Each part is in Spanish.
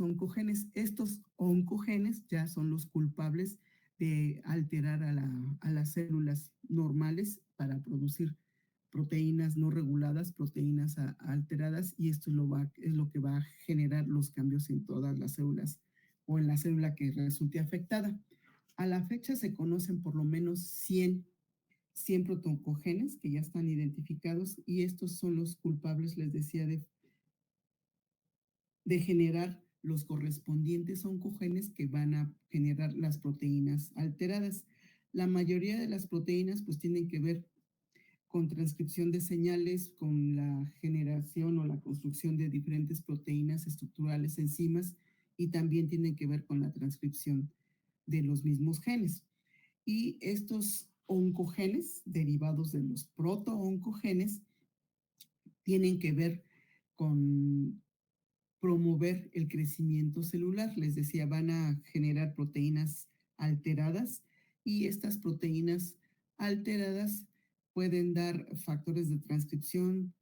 oncogenes. Estos oncogenes ya son los culpables de alterar a las células normales para producir proteínas no reguladas, proteínas alteradas, y esto es lo que va a generar los cambios en todas las células o en la célula que resulte afectada. A la fecha se conocen por lo menos 100 protoncogenes que ya están identificados, y estos son los culpables, les decía, de generar los correspondientes oncogenes que van a generar las proteínas alteradas. La mayoría de las proteínas pues tienen que ver con transcripción de señales, con la generación o la construcción de diferentes proteínas estructurales, enzimas, y también tienen que ver con la transcripción de los mismos genes. Y estos oncogenes, derivados de los protooncogenes, tienen que ver con promover el crecimiento celular. Les decía, van a generar proteínas alteradas, y estas proteínas alteradas pueden dar factores de transcripción,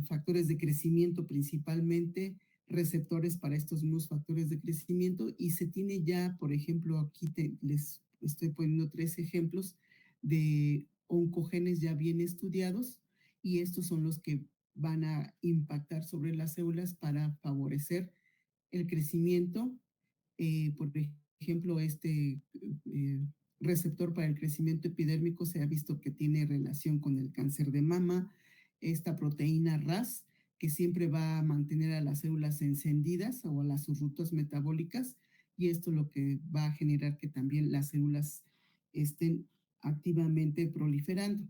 factores de crecimiento principalmente, receptores para estos mismos factores de crecimiento, y se tiene ya, por ejemplo, aquí les estoy poniendo 3 ejemplos de oncogenes ya bien estudiados, y estos son los que van a impactar sobre las células para favorecer el crecimiento. Por ejemplo, receptor para el crecimiento epidérmico se ha visto que tiene relación con el cáncer de mama. Esta proteína RAS, que siempre va a mantener a las células encendidas o a las rutas metabólicas, y esto lo que va a generar que también las células estén activamente proliferando.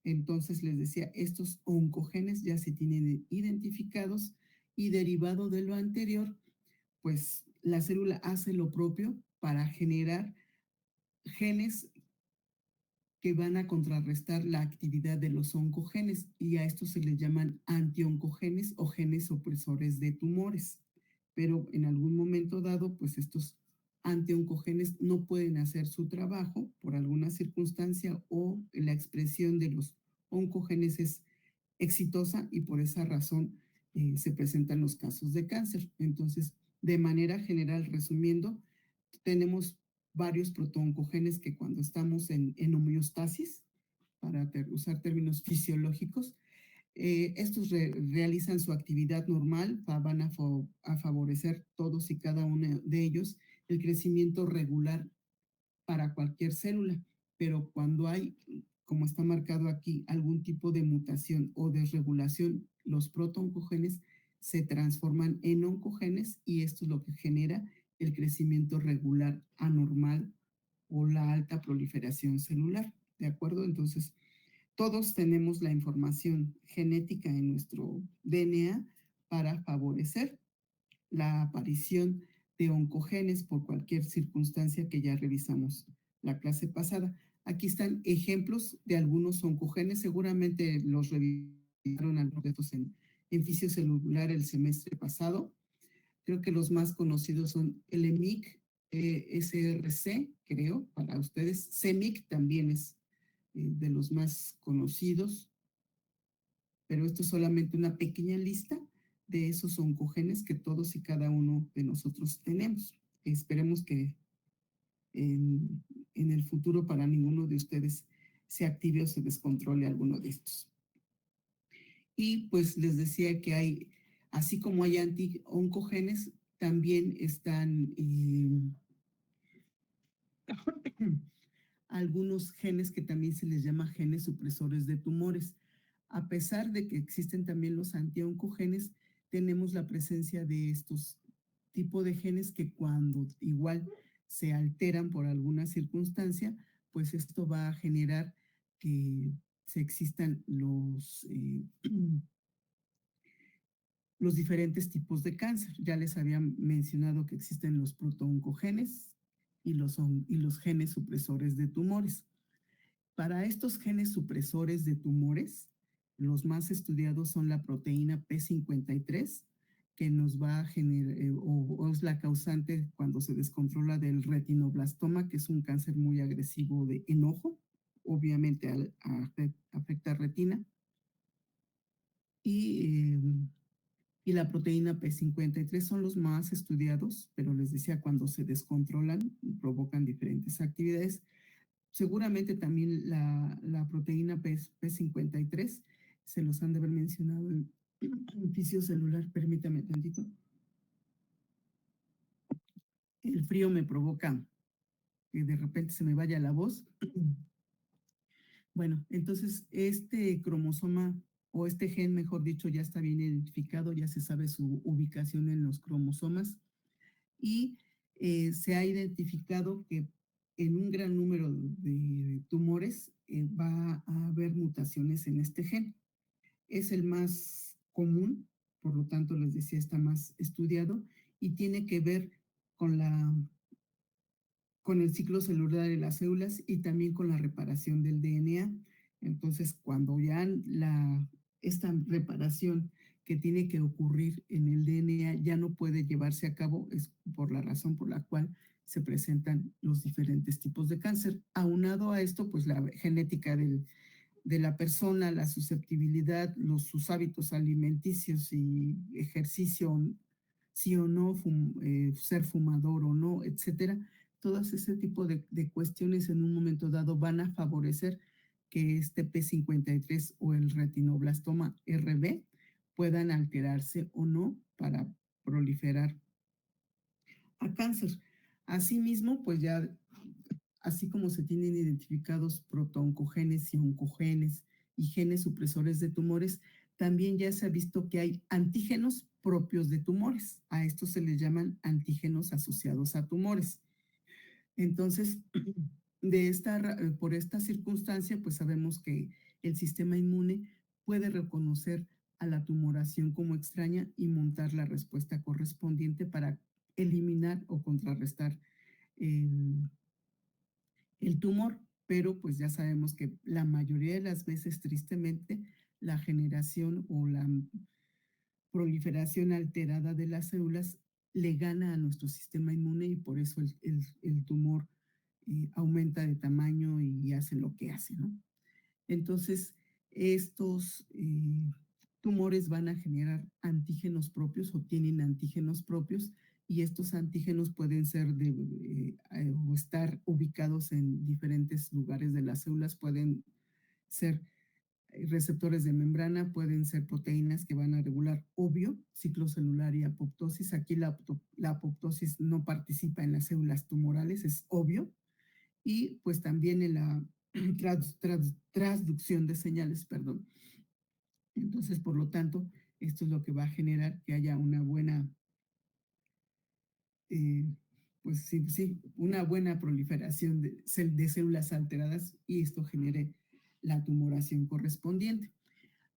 Entonces, les decía, estos oncogenes ya se tienen identificados, y derivado de lo anterior, pues la célula hace lo propio para generar genes que van a contrarrestar la actividad de los oncogenes, y a estos se les llaman antioncogenes o genes opresores de tumores. Pero en algún momento dado, pues estos antioncogenes no pueden hacer su trabajo por alguna circunstancia, o la expresión de los oncogenes es exitosa, y por esa razón se presentan los casos de cáncer. Entonces, de manera general, resumiendo, tenemos varios protooncogenes que cuando estamos en homeostasis, para usar términos fisiológicos, estos realizan su actividad normal, van a favorecer todos y cada uno de ellos el crecimiento regular para cualquier célula. Pero cuando hay, como está marcado aquí, algún tipo de mutación o desregulación, los protooncogenes se transforman en oncogenes, y esto es lo que genera el crecimiento regular anormal o la alta proliferación celular. ¿De acuerdo? Entonces, todos tenemos la información genética en nuestro DNA para favorecer la aparición de oncogenes por cualquier circunstancia que ya revisamos la clase pasada. Aquí están ejemplos de algunos oncogenes, seguramente los revisaron algunos en fisiocelular el semestre pasado. Creo que los más conocidos son el EMIC, SRC, creo, para ustedes. CEMIC también es de los más conocidos, pero esto es solamente una pequeña lista de esos oncogenes que todos y cada uno de nosotros tenemos. Esperemos que en el futuro para ninguno de ustedes se active o se descontrole alguno de estos. Y pues les decía que hay, así como hay anti-oncogenes, también están algunos genes que también se les llama genes supresores de tumores. A pesar de que existen también los antioncogenes, tenemos la presencia de estos tipos de genes que cuando igual se alteran por alguna circunstancia, pues esto va a generar que se existan los diferentes tipos de cáncer. Ya les había mencionado que existen los protooncogenes y los genes supresores de tumores. Para estos genes supresores de tumores, los más estudiados son la proteína P53, que nos va a generar, o es la causante cuando se descontrola del retinoblastoma, que es un cáncer muy agresivo en ojo, obviamente afecta retina. Y y la proteína P53 son los más estudiados, pero les decía, cuando se descontrolan, provocan diferentes actividades. Seguramente también la proteína P53 se los han de haber mencionado en fisiocelular. Permítame tantito. El frío me provoca que de repente se me vaya la voz. Bueno, entonces este cromosoma o este gen, mejor dicho, ya está bien identificado, ya se sabe su ubicación en los cromosomas y se ha identificado que en un gran número de tumores va a haber mutaciones en este gen. Es el más común, por lo tanto les decía, está más estudiado y tiene que ver con con el ciclo celular de las células y también con la reparación del DNA. Entonces, cuando ya esta reparación que tiene que ocurrir en el DNA ya no puede llevarse a cabo, es por la razón por la cual se presentan los diferentes tipos de cáncer. Aunado a esto, pues la genética de la persona, la susceptibilidad, sus hábitos alimenticios y ejercicio, sí o no, ser fumador o no, etcétera. Todas ese tipo de cuestiones en un momento dado van a favorecer que este P53 o el retinoblastoma RB puedan alterarse o no para proliferar a cáncer. Asimismo, pues ya así como se tienen identificados protooncogenes y oncogenes y genes supresores de tumores, también ya se ha visto que hay antígenos propios de tumores. A estos se les llaman antígenos asociados a tumores. Entonces, por esta circunstancia, pues sabemos que el sistema inmune puede reconocer a la tumoración como extraña y montar la respuesta correspondiente para eliminar o contrarrestar el, el tumor, pero pues ya sabemos que la mayoría de las veces, tristemente, la generación o la proliferación alterada de las células le gana a nuestro sistema inmune y por eso el tumor aumenta de tamaño y hace lo que hace, ¿no? Entonces, estos tumores van a generar antígenos propios o tienen antígenos propios y estos antígenos pueden ser o estar ubicados en diferentes lugares de las células, pueden ser receptores de membrana, pueden ser proteínas que van a regular, obvio, ciclo celular y apoptosis. Aquí la apoptosis no participa en las células tumorales, es obvio, y pues también en la transducción de señales, perdón. Entonces, por lo tanto, esto es lo que va a generar que haya una buena, eh, pues sí, sí, una buena proliferación de células alteradas y esto genere la tumoración correspondiente.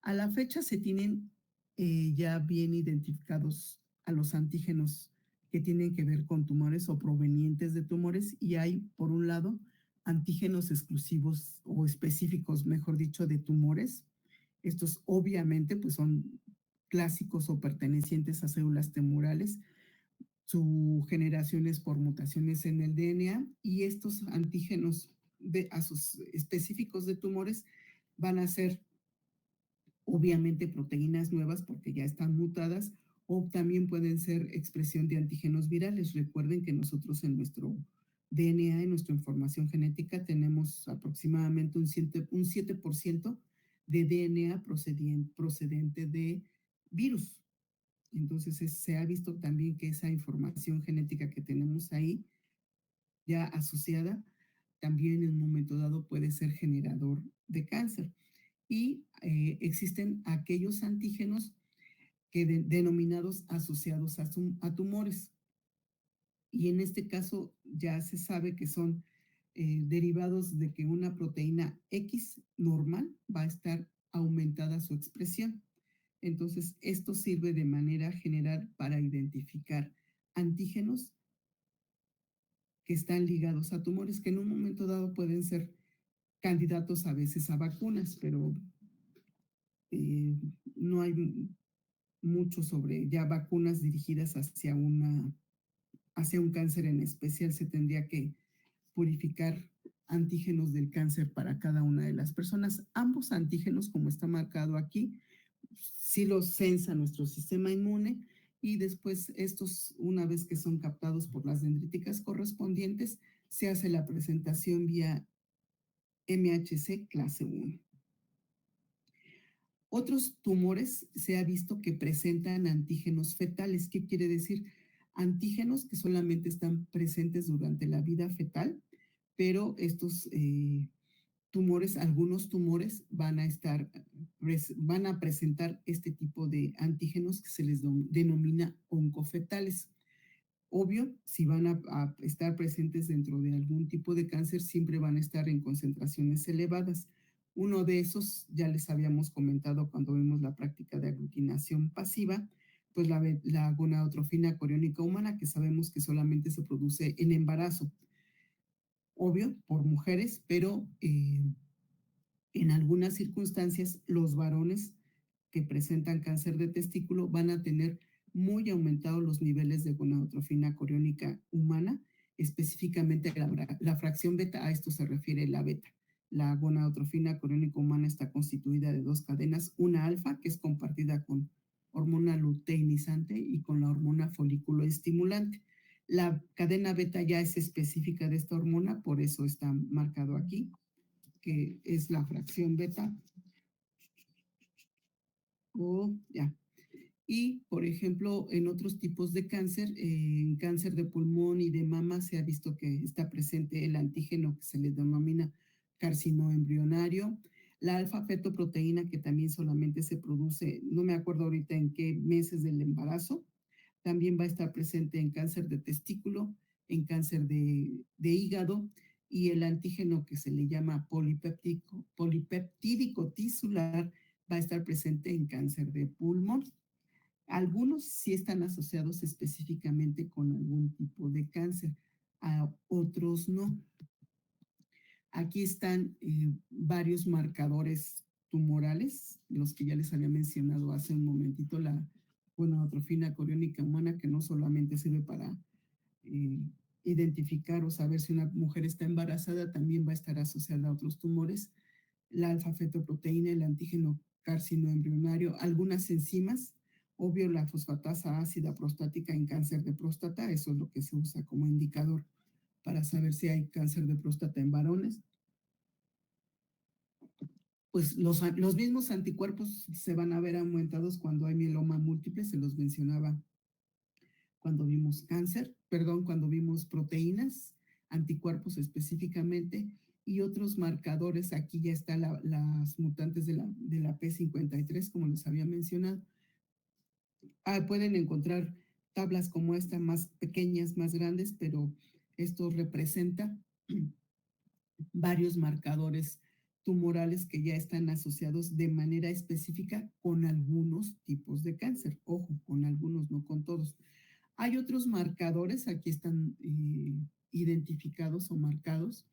A la fecha se tienen ya bien identificados a los antígenos que tienen que ver con tumores o provenientes de tumores y hay, por un lado, antígenos exclusivos o específicos, mejor dicho, de tumores. Estos obviamente pues son clásicos o pertenecientes a células tumorales. Su generación es por mutaciones en el DNA y estos antígenos a sus específicos de tumores van a ser obviamente proteínas nuevas porque ya están mutadas o también pueden ser expresión de antígenos virales. Recuerden que nosotros en nuestro DNA, en nuestra información genética, tenemos aproximadamente un 7% de DNA procedente de virus. Entonces se ha visto también que esa información genética que tenemos ahí ya asociada también en un momento dado puede ser generador de cáncer y existen aquellos antígenos denominados asociados a tumores. Y en este caso ya se sabe que son derivados de que una proteína X normal va a estar aumentada su expresión. Entonces, esto sirve de manera general para identificar antígenos que están ligados a tumores, que en un momento dado pueden ser candidatos a veces a vacunas, pero eh, no hay mucho sobre ya vacunas dirigidas hacia un cáncer en especial. Se tendría que purificar antígenos del cáncer para cada una de las personas. Ambos antígenos, como está marcado aquí, sí los sensa nuestro sistema inmune y después estos, una vez que son captados por las dendríticas correspondientes, se hace la presentación vía MHC clase 1. Otros tumores se ha visto que presentan antígenos fetales. ¿Qué quiere decir? Antígenos que solamente están presentes durante la vida fetal, pero estos tumores, algunos tumores van a presentar este tipo de antígenos que se les denomina oncofetales. Obvio, si van a estar presentes dentro de algún tipo de cáncer, siempre van a estar en concentraciones elevadas. Uno de esos, ya les habíamos comentado cuando vimos la práctica de aglutinación pasiva, pues la gonadotrofina coriónica humana, que sabemos que solamente se produce en embarazo, obvio, por mujeres, pero en algunas circunstancias los varones que presentan cáncer de testículo van a tener muy aumentados los niveles de gonadotrofina coriónica humana, específicamente la fracción beta, a esto se refiere la beta. La gonadotrofina coriónica humana está constituida de dos cadenas, una alfa, que es compartida con hormona luteinizante y con la hormona folículo estimulante. La cadena beta ya es específica de esta hormona, por eso está marcado aquí, que es la fracción beta, o ya. Y, por ejemplo, en otros tipos de cáncer, en cáncer de pulmón y de mama, se ha visto que está presente el antígeno que se le denomina carcinoma embrionario, la alfa-fetoproteína, que también solamente se produce, no me acuerdo ahorita en qué meses del embarazo, también va a estar presente en cáncer de testículo, en cáncer de hígado, y el antígeno que se le llama polipeptídico tisular va a estar presente en cáncer de pulmón. Algunos sí están asociados específicamente con algún tipo de cáncer, a otros no. Aquí están varios marcadores tumorales, los que ya les había mencionado hace un momentito, la gonadotrofina coriónica humana, que no solamente sirve para eh, identificar o saber si una mujer está embarazada, también va a estar asociada a otros tumores, la alfa-fetoproteína, el antígeno carcinoembrionario, algunas enzimas, obvio la fosfatasa ácida prostática en cáncer de próstata, eso es lo que se usa como indicador para saber si hay cáncer de próstata en varones. Pues los mismos anticuerpos se van a ver aumentados cuando hay mieloma múltiple, se los mencionaba cuando vimos cáncer, perdón, cuando vimos proteínas, anticuerpos específicamente, y otros marcadores. Aquí ya están las mutantes de la P53, como les había mencionado. Pueden encontrar tablas como esta, más pequeñas, más grandes, pero esto representa varios marcadores tumorales que ya están asociados de manera específica con algunos tipos de cáncer. Ojo, con algunos, no con todos. Hay otros marcadores, aquí están identificados o marcados,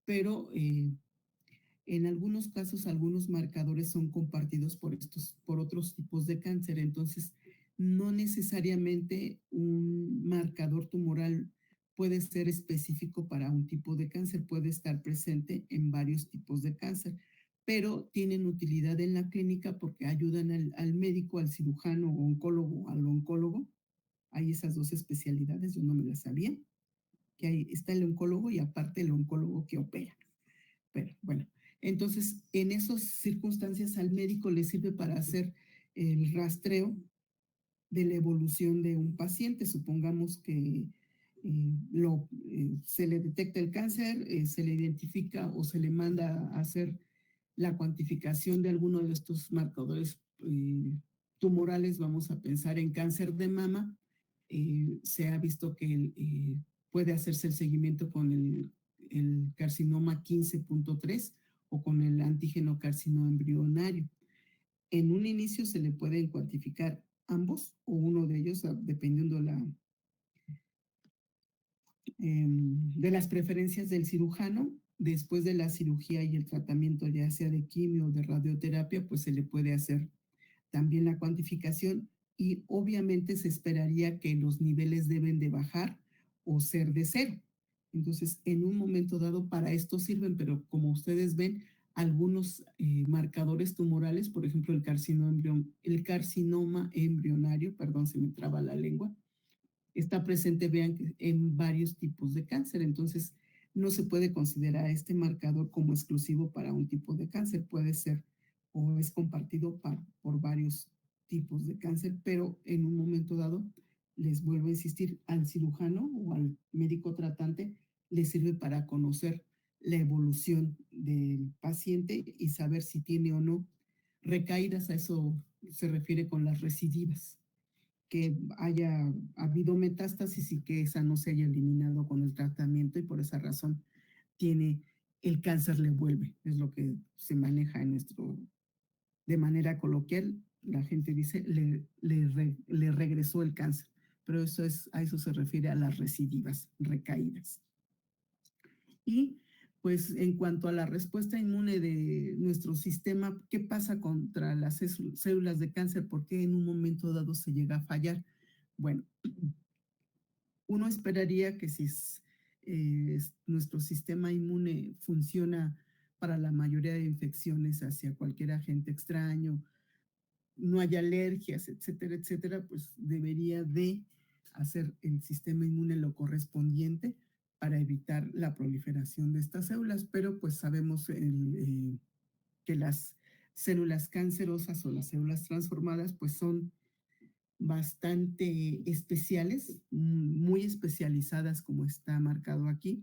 pero en algunos casos algunos marcadores son compartidos por otros tipos de cáncer. Entonces, no necesariamente un marcador tumoral puede ser específico para un tipo de cáncer, puede estar presente en varios tipos de cáncer, pero tienen utilidad en la clínica porque ayudan al médico, al cirujano o oncólogo, al oncólogo. Hay esas dos especialidades, yo no me las sabía, que ahí está el oncólogo y aparte el oncólogo que opera. Pero bueno, entonces en esas circunstancias al médico le sirve para hacer el rastreo de la evolución de un paciente. Supongamos que se le detecta el cáncer, se le identifica o se le manda a hacer la cuantificación de alguno de estos marcadores tumorales. Vamos a pensar en cáncer de mama. Se ha visto que puede hacerse el seguimiento con el carcinoma 15.3 o con el antígeno carcinoma embrionario. En un inicio se le pueden cuantificar ambos o uno de ellos, dependiendo de las preferencias del cirujano. Después de la cirugía y el tratamiento, ya sea de quimio o de radioterapia, pues se le puede hacer también la cuantificación y obviamente se esperaría que los niveles deben de bajar o ser de cero. Entonces, en un momento dado para esto sirven, pero como ustedes ven, algunos marcadores tumorales, por ejemplo, el carcinoma embrionario, perdón, se me traba la lengua, está presente, vean, en varios tipos de cáncer. Entonces, no se puede considerar este marcador como exclusivo para un tipo de cáncer. Puede ser o es compartido por varios tipos de cáncer, pero en un momento dado, les vuelvo a insistir, al cirujano o al médico tratante le sirve para conocer la evolución del paciente y saber si tiene o no recaídas. A eso se refiere con las recidivas, que haya habido metástasis y que esa no se haya eliminado con el tratamiento, y por esa razón tiene el cáncer, le vuelve. Es lo que se maneja en nuestro, de manera coloquial, la gente dice le regresó el cáncer, pero eso es, a eso se refiere a las recidivas, recaídas. Y pues en cuanto a la respuesta inmune de nuestro sistema, ¿qué pasa contra las células de cáncer? ¿Por qué en un momento dado se llega a fallar? Bueno, uno esperaría que si nuestro sistema inmune funciona para la mayoría de infecciones hacia cualquier agente extraño, no hay alergias, etcétera, etcétera, pues debería de hacer el sistema inmune lo correspondiente para evitar la proliferación de estas células, pero pues sabemos que las células cancerosas o las células transformadas pues son bastante especiales, muy especializadas, como está marcado aquí,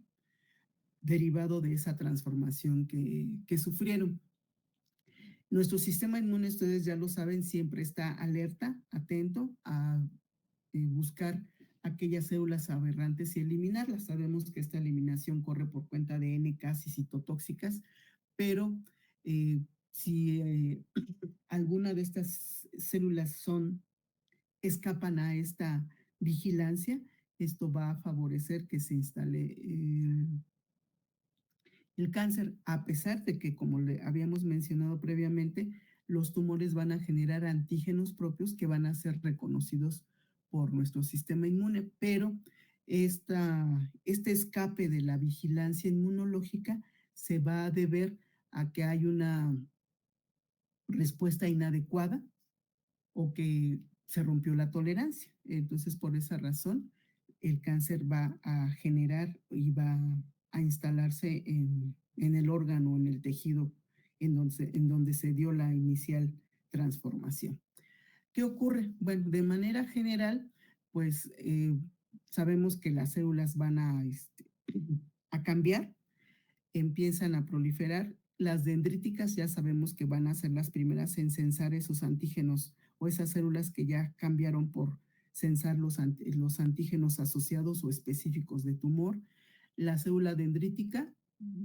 derivado de esa transformación que sufrieron. Nuestro sistema inmune, ustedes ya lo saben, siempre está alerta, atento a buscar aquellas células aberrantes y eliminarlas. Sabemos que esta eliminación corre por cuenta de NK y citotóxicas, pero si alguna de estas células escapan a esta vigilancia, esto va a favorecer que se instale el cáncer, a pesar de que, como le habíamos mencionado previamente, los tumores van a generar antígenos propios que van a ser reconocidos por nuestro sistema inmune, pero este escape de la vigilancia inmunológica se va a deber a que hay una respuesta inadecuada o que se rompió la tolerancia. Entonces, por esa razón, el cáncer va a generar y va a instalarse en el órgano, en el tejido en donde se dio la inicial transformación. ¿Qué ocurre? Bueno, de manera general, pues sabemos que las células van a cambiar, empiezan a proliferar. Las dendríticas ya sabemos que van a ser las primeras en censar esos antígenos o esas células que ya cambiaron por censar los antígenos asociados o específicos de tumor. La célula dendrítica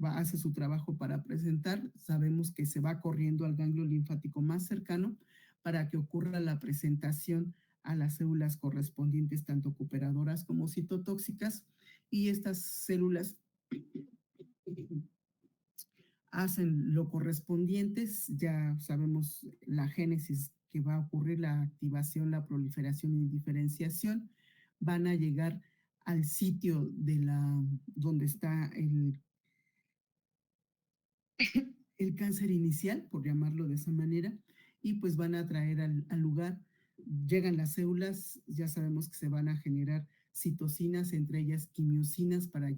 hace su trabajo para presentar. Sabemos que se va corriendo al ganglio linfático más cercano para que ocurra la presentación a las células correspondientes, tanto cooperadoras como citotóxicas, y estas células hacen lo correspondientes. Ya sabemos la génesis que va a ocurrir, la activación, la proliferación y diferenciación. Van a llegar al sitio donde está el cáncer inicial, por llamarlo de esa manera, y pues van a traer al lugar, llegan las células, ya sabemos que se van a generar citocinas, entre ellas quimiosinas, para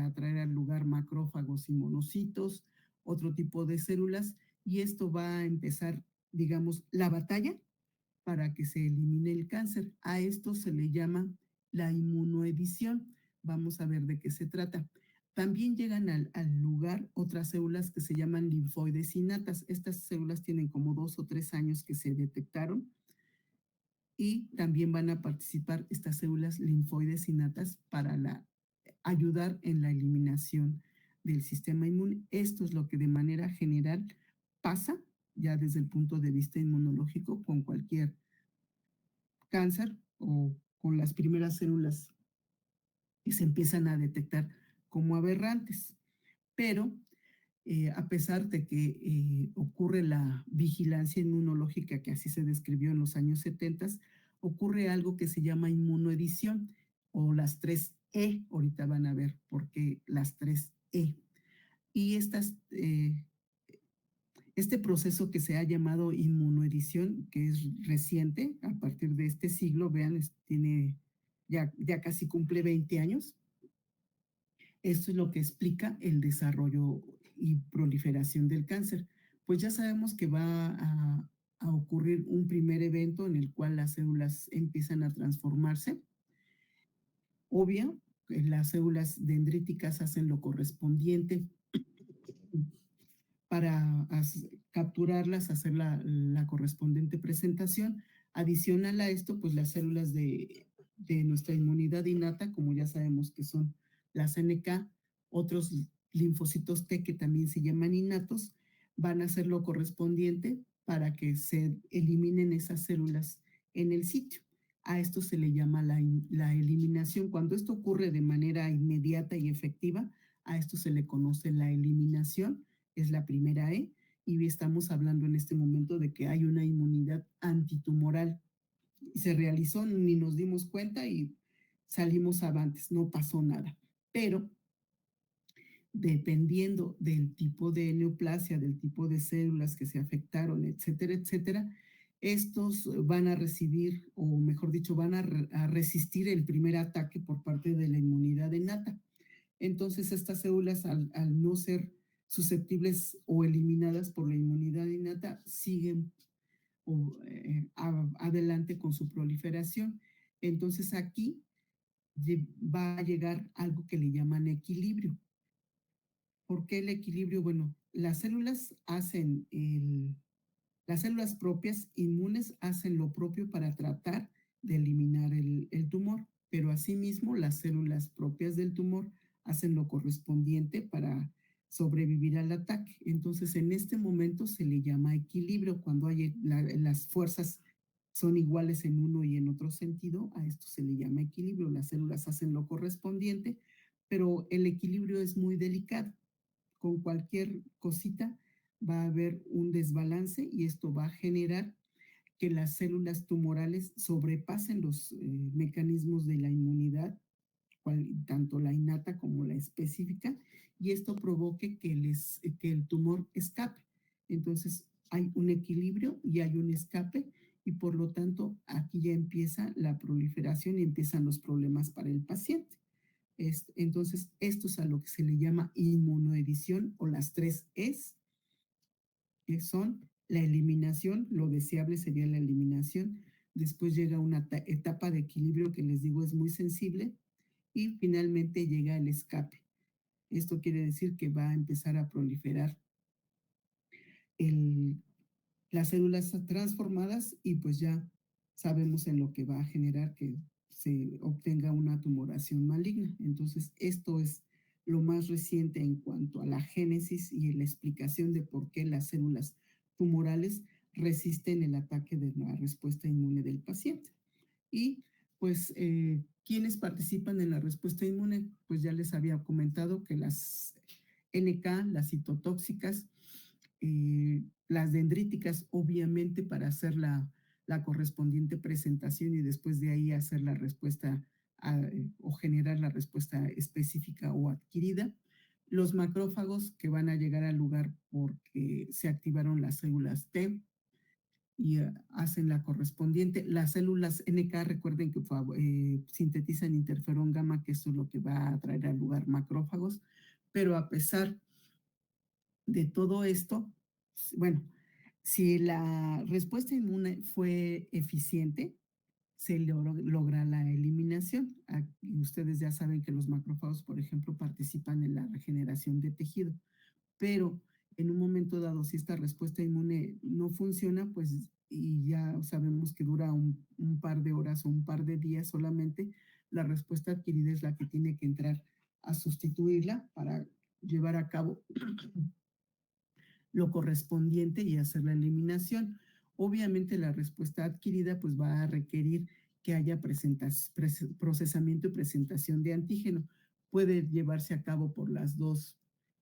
atraer al lugar macrófagos y monocitos, otro tipo de células, y esto va a empezar, digamos, la batalla para que se elimine el cáncer. A esto se le llama la inmunoedición. Vamos a ver de qué se trata. También llegan al lugar otras células que se llaman linfoides innatas. Estas células tienen como 2 o 3 años que se detectaron, y también van a participar estas células linfoides innatas para ayudar en la eliminación del sistema inmune. Esto es lo que de manera general pasa ya desde el punto de vista inmunológico con cualquier cáncer o con las primeras células que se empiezan a detectar como aberrantes. Pero a pesar de que ocurre la vigilancia inmunológica, que así se describió en los años 70, ocurre algo que se llama inmunoedición o las 3E. Ahorita van a ver por qué las 3E. Y estas Este proceso que se ha llamado inmunoedición, que es reciente, a partir de este siglo, vean, tiene ya casi cumple 20 años. Esto es lo que explica el desarrollo y proliferación del cáncer. Pues ya sabemos que va a ocurrir un primer evento en el cual las células empiezan a transformarse. Obvio, las células dendríticas hacen lo correspondiente para capturarlas, hacer la correspondiente presentación. Adicional a esto, pues las células de nuestra inmunidad innata, como ya sabemos que son las NK, otros linfocitos T que también se llaman innatos, van a hacer lo correspondiente para que se eliminen esas células en el sitio. A esto se le llama la eliminación. Cuando esto ocurre de manera inmediata y efectiva, a esto se le conoce la eliminación, es la primera E, y estamos hablando en este momento de que hay una inmunidad antitumoral. Se realizó, ni nos dimos cuenta y salimos avantes, no pasó nada. Pero dependiendo del tipo de neoplasia, del tipo de células que se afectaron, etcétera, etcétera, estos van a recibir, o mejor dicho, van a resistir el primer ataque por parte de la inmunidad innata. Entonces, estas células, al no ser susceptibles o eliminadas por la inmunidad innata, siguen adelante con su proliferación. Entonces, aquí va a llegar algo que le llaman equilibrio. ¿Por qué el equilibrio? Bueno, las células propias inmunes hacen lo propio para tratar de eliminar el tumor, pero asimismo las células propias del tumor hacen lo correspondiente para sobrevivir al ataque. Entonces, en este momento se le llama equilibrio. Cuando las fuerzas son iguales en uno y en otro sentido, a esto se le llama equilibrio. Las células hacen lo correspondiente, pero el equilibrio es muy delicado. Con cualquier cosita va a haber un desbalance y esto va a generar que las células tumorales sobrepasen los mecanismos de la inmunidad, tanto la innata como la específica, y esto provoque que el tumor escape. Entonces hay un equilibrio y hay un escape, y por lo tanto aquí ya empieza la proliferación y empiezan los problemas para el paciente. Entonces, esto es a lo que se le llama inmunoedición, o las 3 Es, que son la eliminación. Lo deseable sería la eliminación. Después llega una etapa de equilibrio que les digo es muy sensible, y finalmente llega el escape. Esto quiere decir que va a empezar a proliferar el, las células transformadas, y pues ya sabemos en lo que va a generar que se obtenga una tumoración maligna. Entonces, esto es lo más reciente en cuanto a la génesis y la explicación de por qué las células tumorales resisten el ataque de la respuesta inmune del paciente. Y pues, ¿quiénes participan en la respuesta inmune? Pues ya les había comentado que las NK, las citotóxicas, las dendríticas, obviamente, para hacer la correspondiente presentación y después de ahí hacer la respuesta o generar la respuesta específica o adquirida. Los macrófagos, que van a llegar al lugar porque se activaron las células T y hacen la correspondiente. Las células NK, recuerden que sintetizan interferón gamma, que esto es lo que va a traer al lugar macrófagos, pero a pesar de todo esto, bueno, si la respuesta inmune fue eficiente, se logra la eliminación. Aquí ustedes ya saben que los macrófagos, por ejemplo, participan en la regeneración de tejido, pero en un momento dado, si esta respuesta inmune no funciona, pues, y ya sabemos que dura un par de horas o un par de días solamente, la respuesta adquirida es la que tiene que entrar a sustituirla para llevar a cabo lo correspondiente y hacer la eliminación. Obviamente la respuesta adquirida pues va a requerir que haya procesamiento y presentación de antígeno. Puede llevarse a cabo por las dos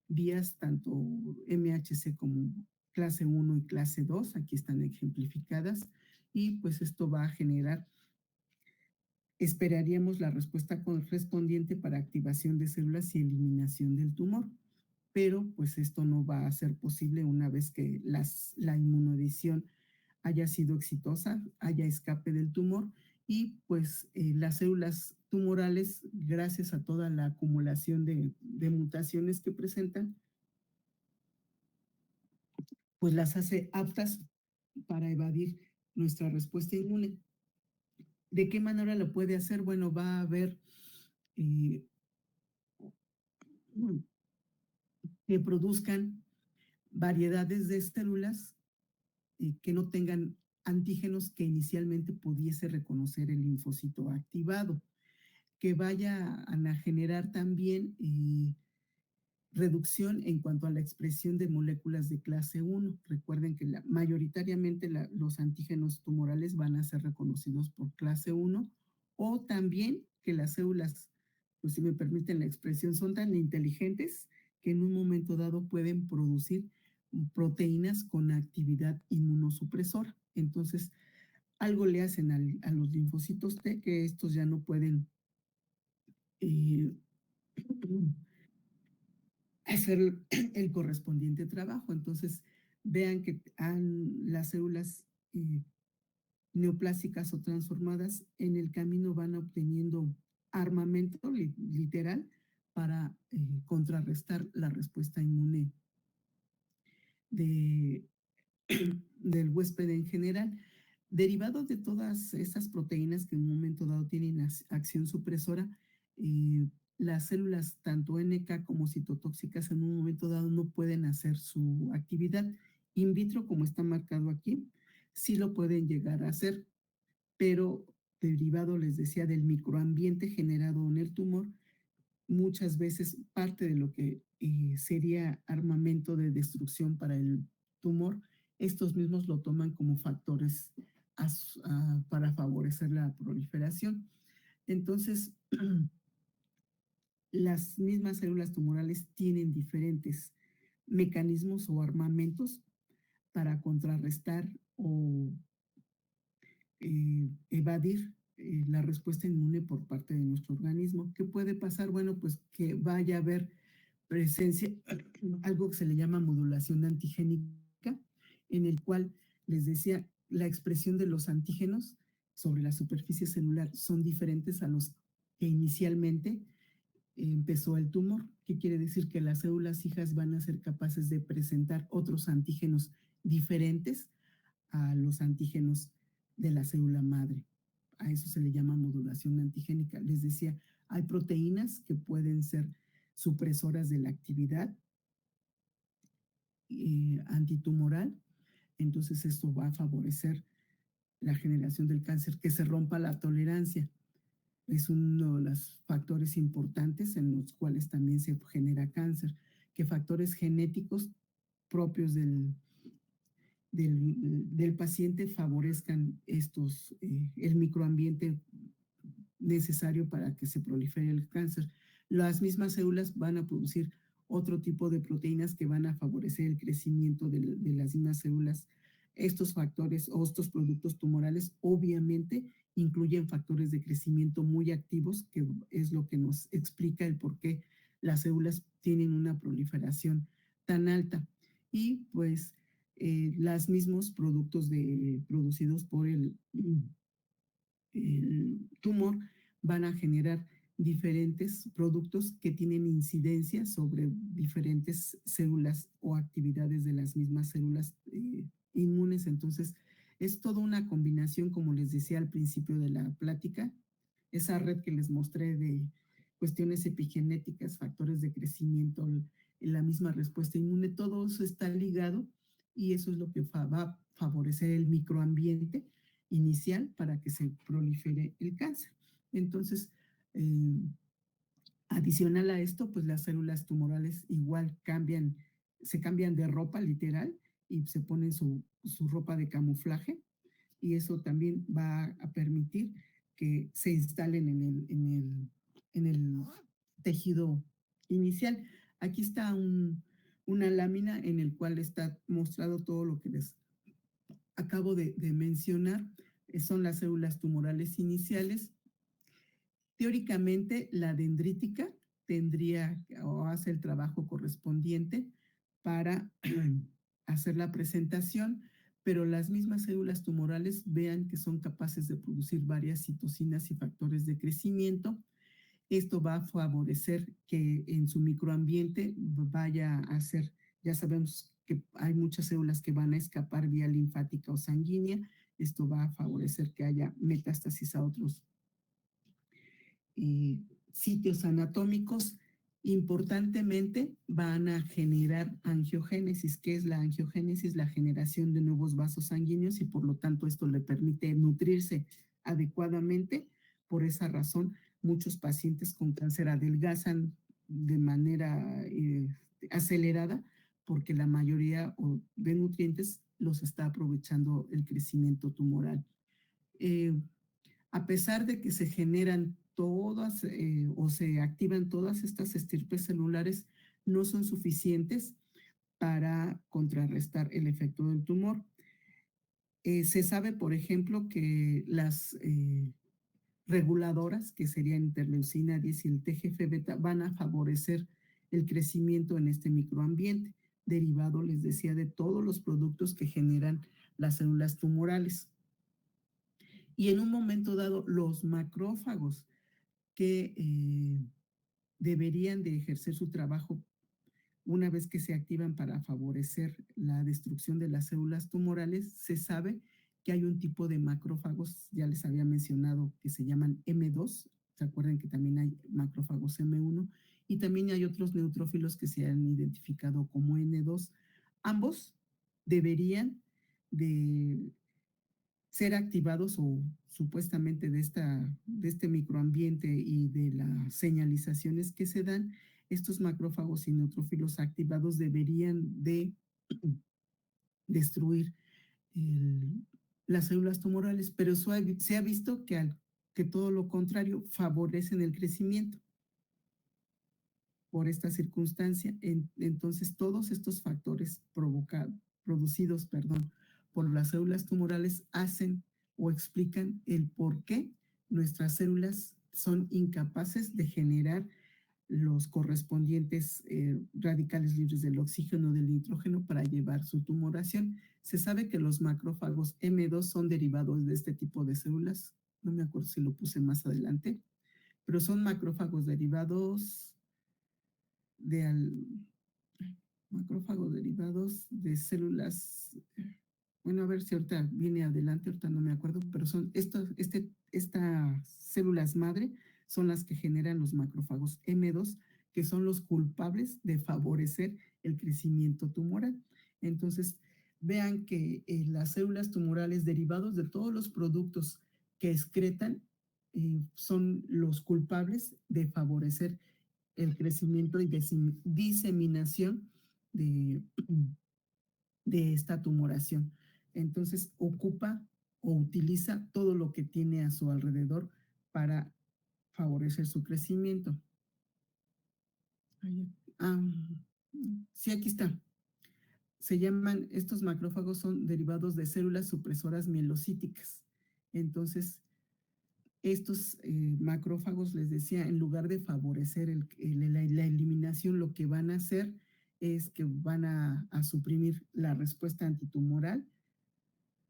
vías, tanto MHC como clase 1 y clase 2, aquí están ejemplificadas, y pues esto va a generar, esperaríamos la respuesta correspondiente para activación de células y eliminación del tumor. pero pues esto no va a ser posible una vez que la inmunodición haya sido exitosa, haya escape del tumor y pues las células tumorales, gracias a toda la acumulación de mutaciones que presentan, pues las hace aptas para evadir nuestra respuesta inmune. ¿De qué manera lo puede hacer? Bueno, va a haber eh, que produzcan variedades de células que no tengan antígenos que inicialmente pudiese reconocer el linfocito activado, que vaya a generar también reducción en cuanto a la expresión de moléculas de clase 1. Recuerden que mayoritariamente los antígenos tumorales van a ser reconocidos por clase 1 o también que las células, pues si me permiten la expresión, son tan inteligentes que en un momento dado pueden producir proteínas con actividad inmunosupresora. Entonces, algo le hacen a los linfocitos T que estos ya no pueden eh, hacer el correspondiente trabajo. Entonces, vean que las células neoplásicas o transformadas en el camino van obteniendo armamento literal para contrarrestar la respuesta inmune de, del huésped en general. Derivado de todas esas proteínas que en un momento dado tienen acción supresora, eh, las células tanto NK como citotóxicas en un momento dado no pueden hacer su actividad. In vitro, como está marcado aquí, sí lo pueden llegar a hacer, pero derivado, les decía, del microambiente generado en el tumor, muchas veces parte de lo que sería armamento de destrucción para el tumor, estos mismos lo toman como factores para favorecer la proliferación. Entonces, las mismas células tumorales tienen diferentes mecanismos o armamentos para contrarrestar o evadir la respuesta inmune por parte de nuestro organismo. ¿Qué puede pasar? Bueno, pues que vaya a haber presencia, algo que se le llama modulación antigénica, en el cual les decía, la expresión de los antígenos sobre la superficie celular son diferentes a los que inicialmente empezó el tumor. ¿Qué quiere decir? Que las células hijas van a ser capaces de presentar otros antígenos diferentes a los antígenos de la célula madre. A eso se le llama modulación antigénica. Les decía, hay proteínas que pueden ser supresoras de la actividad antitumoral, entonces esto va a favorecer la generación del cáncer, que se rompa la tolerancia. Es uno de los factores importantes en los cuales también se genera cáncer, que factores genéticos propios del paciente favorezcan el microambiente necesario para que se prolifere el cáncer. Las mismas células van a producir otro tipo de proteínas que van a favorecer el crecimiento de las mismas células. Estos factores o estos productos tumorales obviamente incluyen factores de crecimiento muy activos, que es lo que nos explica el por qué las células tienen una proliferación tan alta. Y pues los mismos productos producidos por el tumor van a generar diferentes productos que tienen incidencia sobre diferentes células o actividades de las mismas células inmunes. Entonces, es toda una combinación, como les decía al principio de la plática, esa red que les mostré de cuestiones epigenéticas, factores de crecimiento, la misma respuesta inmune, todo eso está ligado y eso es lo que va a favorecer el microambiente inicial para que se prolifere el cáncer. Entonces, adicional a esto, pues las células tumorales igual se cambian de ropa literal y se ponen su ropa de camuflaje y eso también va a permitir que se instalen en el tejido inicial. Aquí está una lámina en el cual está mostrado todo lo que les acabo de mencionar. Son las células tumorales iniciales. Teóricamente, la dendrítica tendría o hace el trabajo correspondiente para hacer la presentación, pero las mismas células tumorales vean que son capaces de producir varias citocinas y factores de crecimiento. Esto va a favorecer que en su microambiente vaya a ser, ya sabemos que hay muchas células que van a escapar vía linfática o sanguínea. Esto va a favorecer que haya metástasis a otros eh, sitios anatómicos. Importantemente, van a generar angiogénesis. ¿Qué es la angiogénesis? La generación de nuevos vasos sanguíneos y por lo tanto esto le permite nutrirse adecuadamente. Por esa razón, muchos pacientes con cáncer adelgazan de manera acelerada porque la mayoría de nutrientes los está aprovechando el crecimiento tumoral. Eh, a pesar de que se generan todas o se activan todas estas estirpes celulares, no son suficientes para contrarrestar el efecto del tumor. Se sabe, por ejemplo, que las reguladoras, que serían interleucina 10 y el TGF-beta, van a favorecer el crecimiento en este microambiente, derivado, les decía, de todos los productos que generan las células tumorales. Y en un momento dado, los macrófagos que deberían de ejercer su trabajo una vez que se activan para favorecer la destrucción de las células tumorales, se sabe que hay un tipo de macrófagos, ya les había mencionado, que se llaman M2, se acuerdan que también hay macrófagos M1, y también hay otros neutrófilos que se han identificado como N2. Ambos deberían de ser activados o supuestamente de este microambiente y de las señalizaciones que se dan, estos macrófagos y neutrófilos activados deberían de destruir el, las células tumorales, pero se ha visto que todo lo contrario favorecen el crecimiento por esta circunstancia. Entonces, todos estos factores producidos, por las células tumorales hacen o explican el por qué nuestras células son incapaces de generar los correspondientes radicales libres del oxígeno, del nitrógeno para llevar su tumoración. Se sabe que los macrófagos M2 son derivados de este tipo de células. No me acuerdo si lo puse más adelante, pero son macrófagos derivados de macrófagos derivados de células. Bueno, a ver si ahorita viene adelante, ahorita no me acuerdo, pero son estas células madre son las que generan los macrófagos M2, que son los culpables de favorecer el crecimiento tumoral. Entonces, vean que las células tumorales derivados de todos los productos que excretan son los culpables de favorecer el crecimiento y diseminación de, de esta tumoración. Entonces, ocupa o utiliza todo lo que tiene a su alrededor para favorecer su crecimiento. Ah, sí, aquí está. Se llaman, estos macrófagos son derivados de células supresoras mielocíticas. Entonces, estos macrófagos, les decía, en lugar de favorecer la eliminación, lo que van a hacer es que van a suprimir la respuesta antitumoral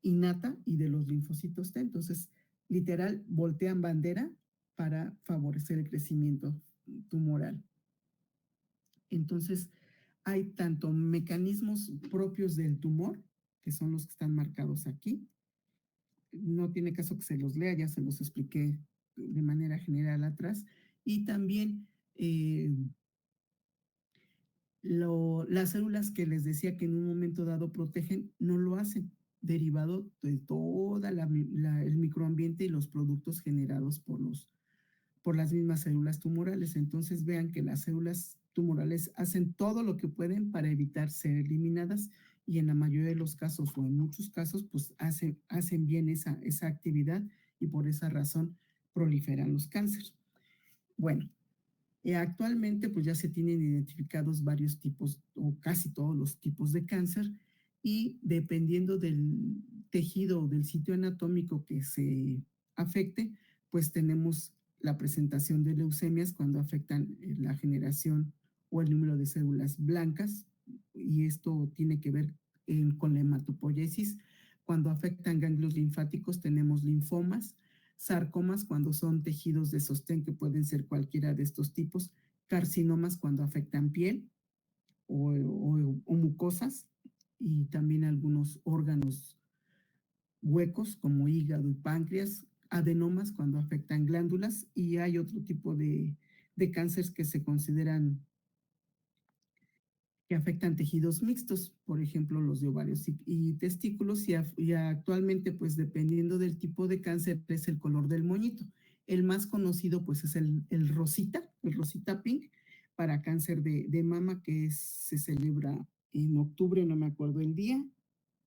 innata y de los linfocitos T. Entonces, literal, voltean bandera para favorecer el crecimiento tumoral. Entonces, hay tanto mecanismos propios del tumor, que son los que están marcados aquí. No tiene caso que se los lea, ya se los expliqué de manera general atrás. Y también las células que les decía que en un momento dado protegen, no lo hacen, derivado de todo el microambiente y los productos generados por las mismas células tumorales. Entonces vean que las células tumorales hacen todo lo que pueden para evitar ser eliminadas y en la mayoría de los casos o en muchos casos pues hacen bien esa actividad y por esa razón proliferan los cánceres. Bueno, actualmente pues ya se tienen identificados varios tipos o casi todos los tipos de cáncer y dependiendo del tejido o del sitio anatómico que se afecte, pues tenemos la presentación de leucemias cuando afectan la generación o el número de células blancas, y esto tiene que ver con la hematopoiesis. Cuando afectan ganglios linfáticos tenemos linfomas, sarcomas cuando son tejidos de sostén que pueden ser cualquiera de estos tipos, carcinomas cuando afectan piel o mucosas, y también algunos órganos huecos como hígado y páncreas, adenomas cuando afectan glándulas, y hay otro tipo de cánceres que se consideran que afectan tejidos mixtos, por ejemplo, los de ovarios y testículos, y actualmente, pues dependiendo del tipo de cáncer, es el color del moñito. El más conocido, pues es el rosita pink, para cáncer de mama, se celebra en octubre, no me acuerdo el día,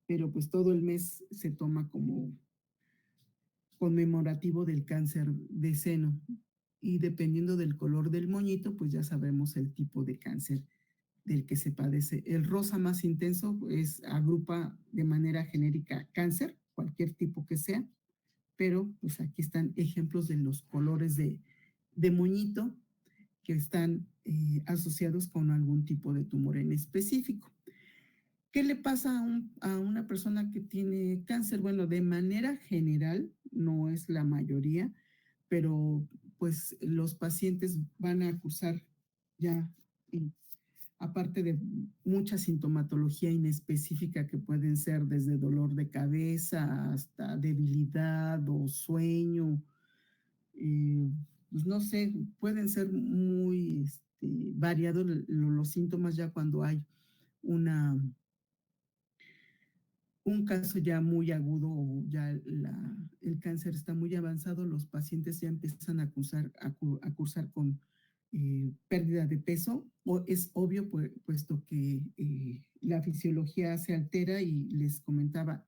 pero pues todo el mes se toma como conmemorativo del cáncer de seno. Y dependiendo del color del moñito, pues ya sabemos el tipo de cáncer del que se padece. El rosa más intenso agrupa de manera genérica cáncer, cualquier tipo que sea, pero pues aquí están ejemplos de los colores de moñito que están asociados con algún tipo de tumor en específico. ¿Qué le pasa a una persona que tiene cáncer? Bueno, de manera general, no es la mayoría, pero pues los pacientes van a cursar ya, aparte de mucha sintomatología inespecífica que pueden ser desde dolor de cabeza hasta debilidad o sueño, eh, pues no sé, pueden ser muy variados los síntomas ya cuando hay una un caso ya muy agudo o ya el cáncer está muy avanzado, los pacientes ya empiezan a cursar con pérdida de peso, o es obvio, puesto que la fisiología se altera, y les comentaba,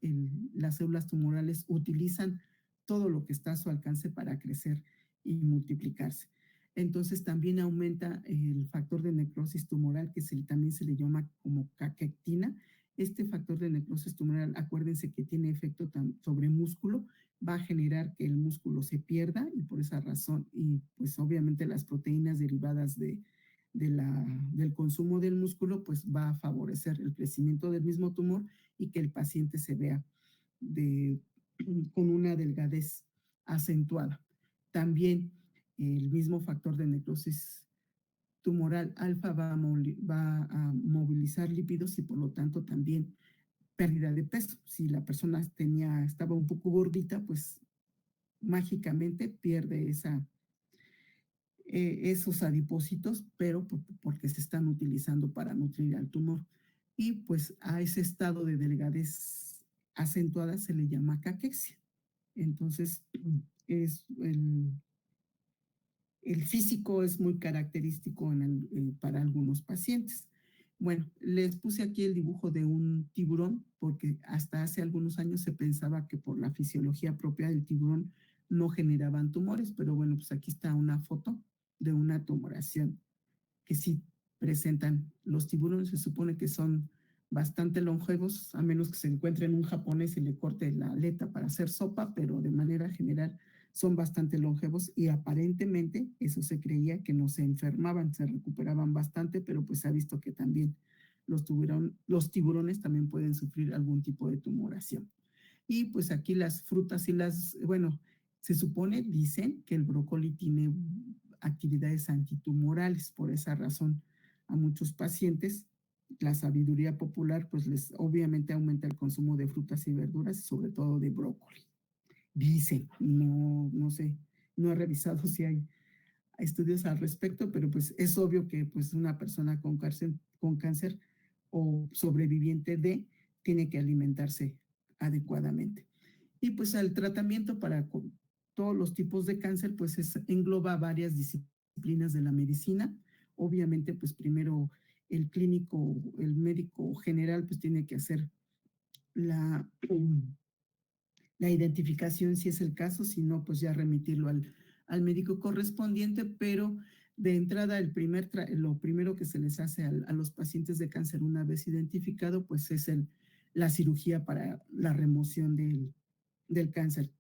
las células tumorales utilizan todo lo que está a su alcance para crecer y multiplicarse. Entonces también aumenta el factor de necrosis tumoral, también se le llama como caquectina. Este factor de necrosis tumoral, acuérdense que tiene efecto sobre músculo, va a generar que el músculo se pierda, y por esa razón, y pues obviamente las proteínas derivadas del consumo del músculo, pues va a favorecer el crecimiento del mismo tumor y que el paciente se vea de, con una delgadez acentuada. También el mismo factor de necrosis tumoral alfa va a movilizar lípidos, y por lo tanto también pérdida de peso. Si la persona estaba un poco gordita, pues mágicamente pierde esos adipocitos, pero porque se están utilizando para nutrir al tumor. Y pues a ese estado de delgadez acentuada se le llama caquexia. Entonces, es el físico es muy característico para algunos pacientes. Bueno, les puse aquí el dibujo de un tiburón, porque hasta hace algunos años se pensaba que por la fisiología propia del tiburón no generaban tumores, pero bueno, pues aquí está una foto de una tumoración que sí presentan. Los tiburones se supone que son bastante longevos, a menos que se encuentren un japonés y le corte la aleta para hacer sopa, pero de manera general son bastante longevos, y aparentemente eso se creía, que no se enfermaban, se recuperaban bastante, pero pues se ha visto que también los tiburones también pueden sufrir algún tipo de tumoración. Y pues aquí las frutas bueno, se supone, dicen que el brócoli tiene actividades antitumorales. Por esa razón, a muchos pacientes, la sabiduría popular, pues les obviamente aumenta el consumo de frutas y verduras, sobre todo de brócoli. Dicen, no sé, no he revisado si hay estudios al respecto, pero pues es obvio que pues una persona con cáncer o sobreviviente tiene que alimentarse adecuadamente. Y pues el tratamiento para todos los tipos de cáncer, pues engloba varias disciplinas de la medicina. Obviamente, pues primero el médico general, pues tiene que hacer la, la identificación si es el caso, si no, pues ya remitirlo al médico correspondiente, pero de entrada lo primero que se les hace a los pacientes de cáncer una vez identificado, pues es la cirugía para la remoción del cáncer,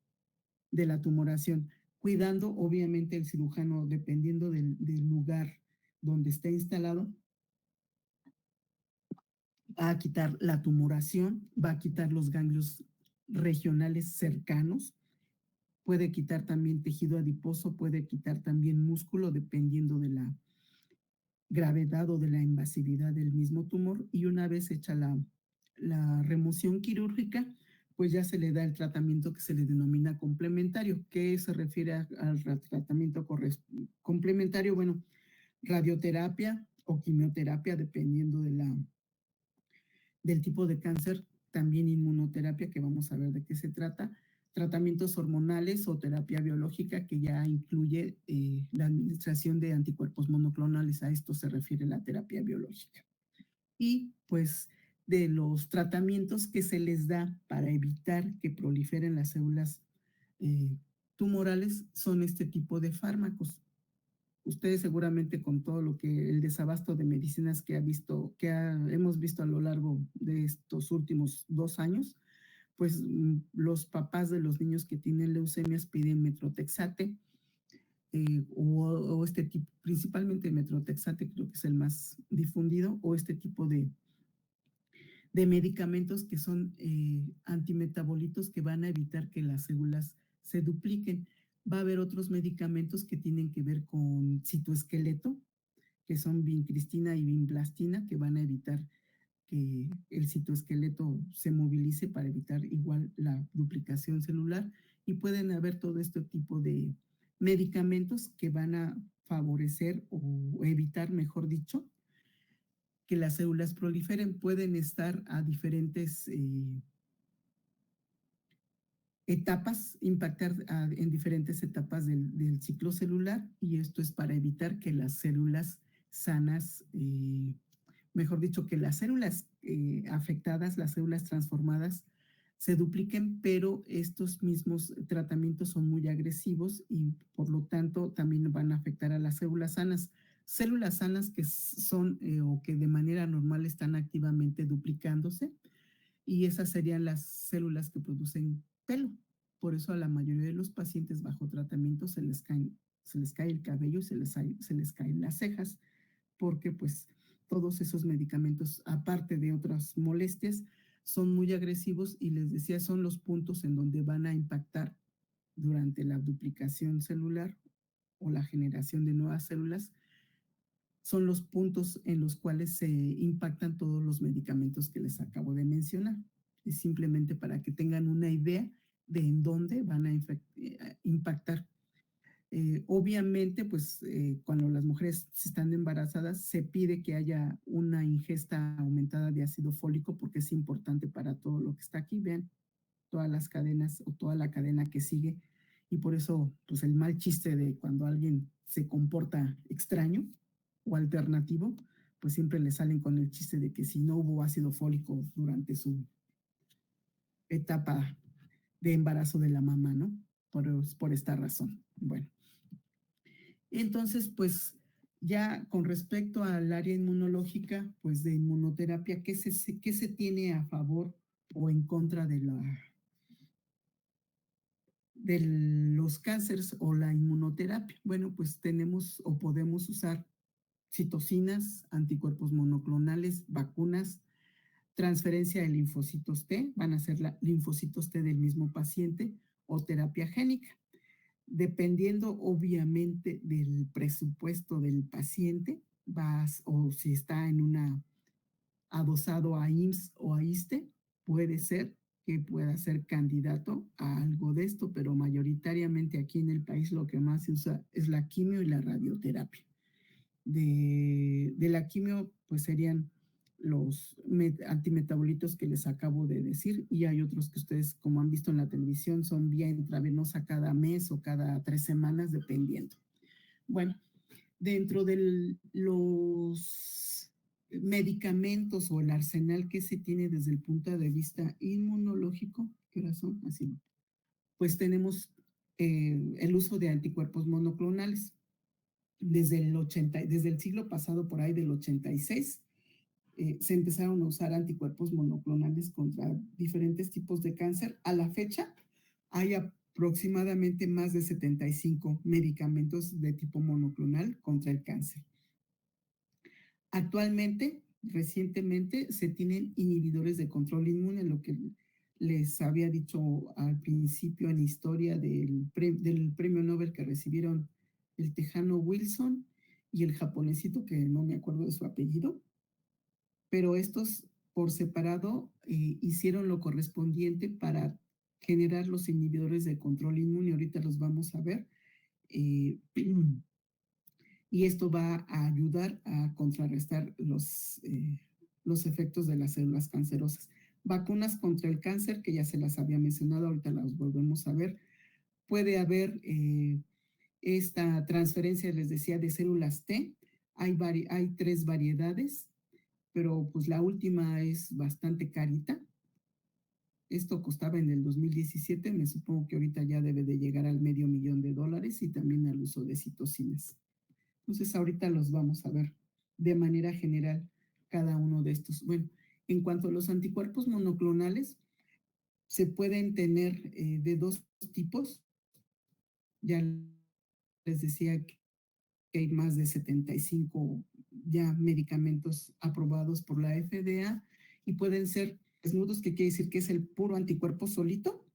de la tumoración. cuidando obviamente el cirujano, dependiendo del lugar donde esté instalado, va a quitar la tumoración, va a quitar los ganglios regionales cercanos, puede quitar también tejido adiposo, puede quitar también músculo, dependiendo de la gravedad o de la invasividad del mismo tumor. Y una vez hecha la remoción quirúrgica, pues ya se le da el tratamiento que se le denomina complementario. ¿Qué se refiere al tratamiento complementario? Bueno, radioterapia o quimioterapia, dependiendo del tipo de cáncer, también inmunoterapia, que vamos a ver de qué se trata, tratamientos hormonales o terapia biológica, que ya incluye la administración de anticuerpos monoclonales. A esto se refiere la terapia biológica. Y pues de los tratamientos que se les da para evitar que proliferen las células eh, tumorales son este tipo de fármacos. Ustedes seguramente, con todo lo que el desabasto de medicinas que hemos visto a lo largo de estos últimos 2 años, pues los papás de los niños que tienen leucemias piden metrotexate, o este tipo, principalmente metrotexate, creo que es el más difundido, o este tipo de medicamentos que son antimetabolitos, que van a evitar que las células se dupliquen. Va a haber otros medicamentos que tienen que ver con citoesqueleto, que son vincristina y vinblastina, que van a evitar que el citoesqueleto se movilice, para evitar igual la duplicación celular. Y pueden haber todo este tipo de medicamentos que van a favorecer o evitar, mejor dicho, que las células proliferen. Pueden estar a diferentes etapas, impactar en diferentes etapas del ciclo celular, y esto es para evitar que las células sanas, mejor dicho, que las células afectadas, las células transformadas, se dupliquen. Pero estos mismos tratamientos son muy agresivos y por lo tanto también van a afectar a las células sanas que son o que de manera normal están activamente duplicándose, y esas serían las células que producen pelo. Por eso a la mayoría de los pacientes bajo tratamiento se les cae el cabello y se les caen las cejas, porque pues todos esos medicamentos, aparte de otras molestias, son muy agresivos, y les decía, son los puntos en donde van a impactar durante la duplicación celular o la generación de nuevas células. Son los puntos en los cuales se impactan todos los medicamentos que les acabo de mencionar. Es simplemente para que tengan una idea de en dónde van a impactar. Obviamente, pues cuando las mujeres están embarazadas, se pide que haya una ingesta aumentada de ácido fólico, porque es importante para todo lo que está aquí. Vean todas las cadenas o toda la cadena que sigue. Y por eso, pues el mal chiste de cuando alguien se comporta extraño o alternativo, pues siempre le salen con el chiste de que si no hubo ácido fólico durante su etapa de embarazo de la mamá, ¿no? Por esta razón. Bueno, entonces, pues ya con respecto al área inmunológica, pues de inmunoterapia, qué se tiene a favor o en contra de los cánceres o la inmunoterapia? Bueno, pues tenemos o podemos usar citocinas, anticuerpos monoclonales, vacunas, transferencia de linfocitos T, van a ser linfocitos T del mismo paciente, o terapia génica. Dependiendo obviamente del presupuesto del paciente, o si está en una adosado a IMSS o a ISSSTE, puede ser que pueda ser candidato a algo de esto, pero mayoritariamente aquí en el país lo que más se usa es la quimio y la radioterapia. De la quimio, pues serían los antimetabolitos que les acabo de decir, y hay otros que ustedes, como han visto en la televisión, son vía intravenosa cada mes o cada 3 semanas, dependiendo. Bueno, dentro de los medicamentos o el arsenal que se tiene desde el punto de vista inmunológico, ¿qué horas son? Así, pues tenemos el uso de anticuerpos monoclonales. Desde el siglo pasado, por ahí del 86, se empezaron a usar anticuerpos monoclonales contra diferentes tipos de cáncer. A la fecha hay aproximadamente más de 75 medicamentos de tipo monoclonal contra el cáncer. Actualmente, recientemente, se tienen inhibidores de control inmune, lo que les había dicho al principio en historia del premio Nobel que recibieron el tejano Wilson y el japonesito, que no me acuerdo de su apellido, pero estos por separado hicieron lo correspondiente para generar los inhibidores de control inmune. Ahorita los vamos a ver. Eh, y esto va a ayudar a contrarrestar los efectos de las células cancerosas. Vacunas contra el cáncer, que ya se las había mencionado, ahorita las volvemos a ver. Puede haber esta transferencia, les decía, de células T. Hay 3 variedades, pero pues la última es bastante carita. Esto costaba en el 2017, me supongo que ahorita ya debe de llegar al $500,000 y también al uso de citocinas. Entonces, ahorita los vamos a ver de manera general cada uno de estos. Bueno, en cuanto a los anticuerpos monoclonales, se pueden tener de 2 tipos. Ya les decía que hay más de 75 ya medicamentos aprobados por la FDA y pueden ser desnudos, que quiere decir que es el puro anticuerpo solito,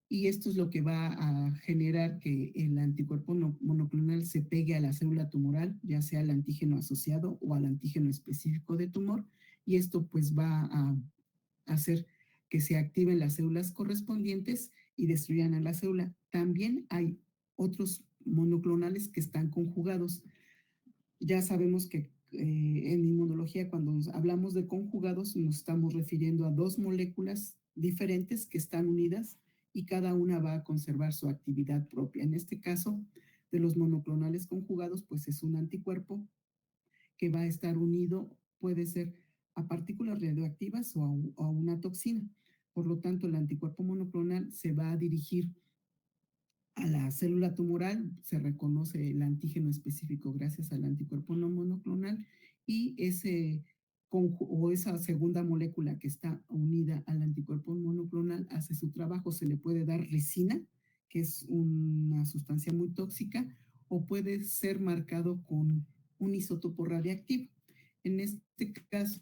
y esto es lo que va a generar que el anticuerpo monoclonal se pegue a la célula tumoral, ya sea al antígeno asociado o al antígeno específico de tumor, y esto pues va a hacer que se activen las células correspondientes y destruyan a la célula. También hay otros monoclonales que están conjugados. Ya sabemos que en inmunología, cuando hablamos de conjugados, nos estamos refiriendo a 2 moléculas diferentes que están unidas y cada una va a conservar su actividad propia. En este caso, de los monoclonales conjugados, pues es un anticuerpo que va a estar unido, puede ser a partículas radioactivas o a una toxina. Por lo tanto, el anticuerpo monoclonal se va a dirigir a la célula tumoral, se reconoce el antígeno específico gracias al anticuerpo no monoclonal, y esa segunda molécula que está unida al anticuerpo monoclonal hace su trabajo. Se le puede dar ricina, que es una sustancia muy tóxica, o puede ser marcado con un isótopo radiactivo. En este caso,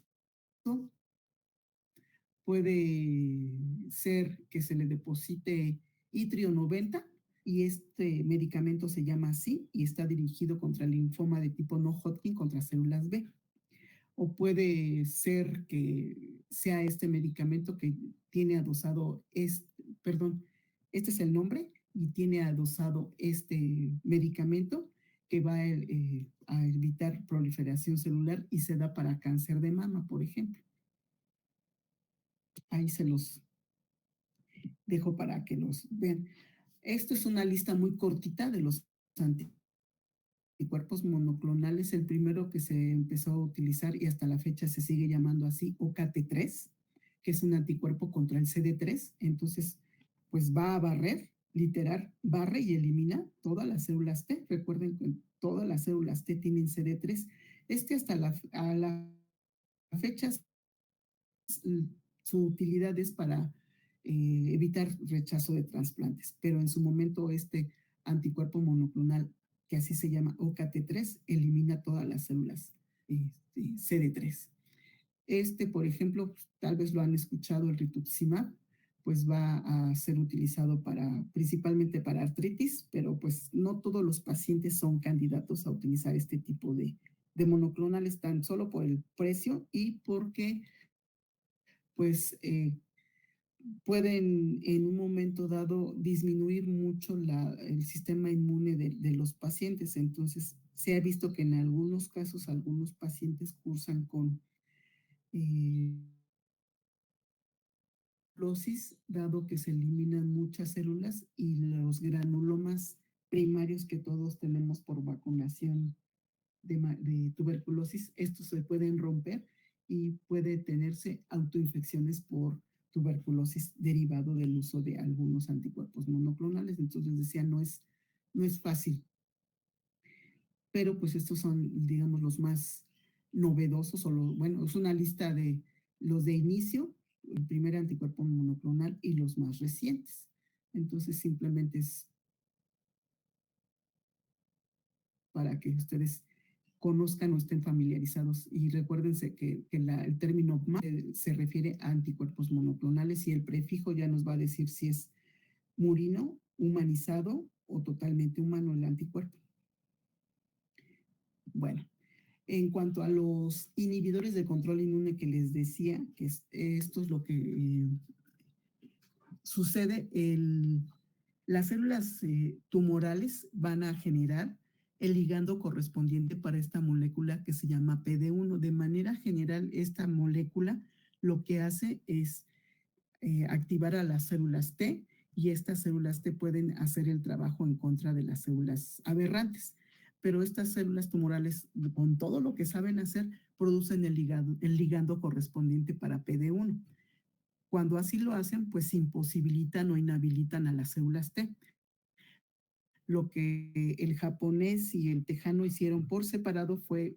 puede ser que se le deposite itrio 90 y este medicamento se llama así y está dirigido contra el linfoma de tipo no Hodgkin, contra células B. O puede ser que sea este medicamento que tiene adosado, este es el nombre, y tiene adosado este medicamento que va a evitar proliferación celular y se da para cáncer de mama, por ejemplo. Ahí se los dejo para que los vean. Esto es una lista muy cortita de los anticuerpos monoclonales. El primero que se empezó a utilizar y hasta la fecha se sigue llamando así, OKT3, que es un anticuerpo contra el CD3. Entonces, pues va a barrer, literal, barre y elimina todas las células T. Recuerden que todas las células T tienen CD3. Hasta a la fecha su utilidad es para evitar rechazo de trasplantes, pero en su momento este anticuerpo monoclonal, que así se llama OKT3, elimina todas las células CD3. Por ejemplo, tal vez lo han escuchado, el rituximab, pues va a ser utilizado principalmente para artritis, pero pues no todos los pacientes son candidatos a utilizar este tipo de monoclonales, tan solo por el precio y porque pues pueden en un momento dado disminuir mucho el sistema inmune de los pacientes. Entonces, se ha visto que en algunos casos algunos pacientes cursan con dado que se eliminan muchas células y los granulomas primarios que todos tenemos por vacunación de tuberculosis, estos se pueden romper y puede tenerse autoinfecciones por tuberculosis derivado del uso de algunos anticuerpos monoclonales. Entonces decía, no es fácil, pero pues estos son, digamos, los más novedosos bueno, es una lista de los de inicio, el primer anticuerpo monoclonal y los más recientes. Entonces simplemente es para que ustedes conozcan o estén familiarizados. Y recuérdense que el término se refiere a anticuerpos monoclonales y el prefijo ya nos va a decir si es murino, humanizado o totalmente humano el anticuerpo. Bueno, en cuanto a los inhibidores de control inmune que les decía, que esto es lo que sucede, las células tumorales van a generar el ligando correspondiente para esta molécula que se llama PD1. De manera general, esta molécula lo que hace es activar a las células T y estas células T pueden hacer el trabajo en contra de las células aberrantes. Pero estas células tumorales, con todo lo que saben hacer, producen el ligando correspondiente para PD1. Cuando así lo hacen, pues imposibilitan o inhabilitan a las células T. Lo que el japonés y el tejano hicieron por separado fue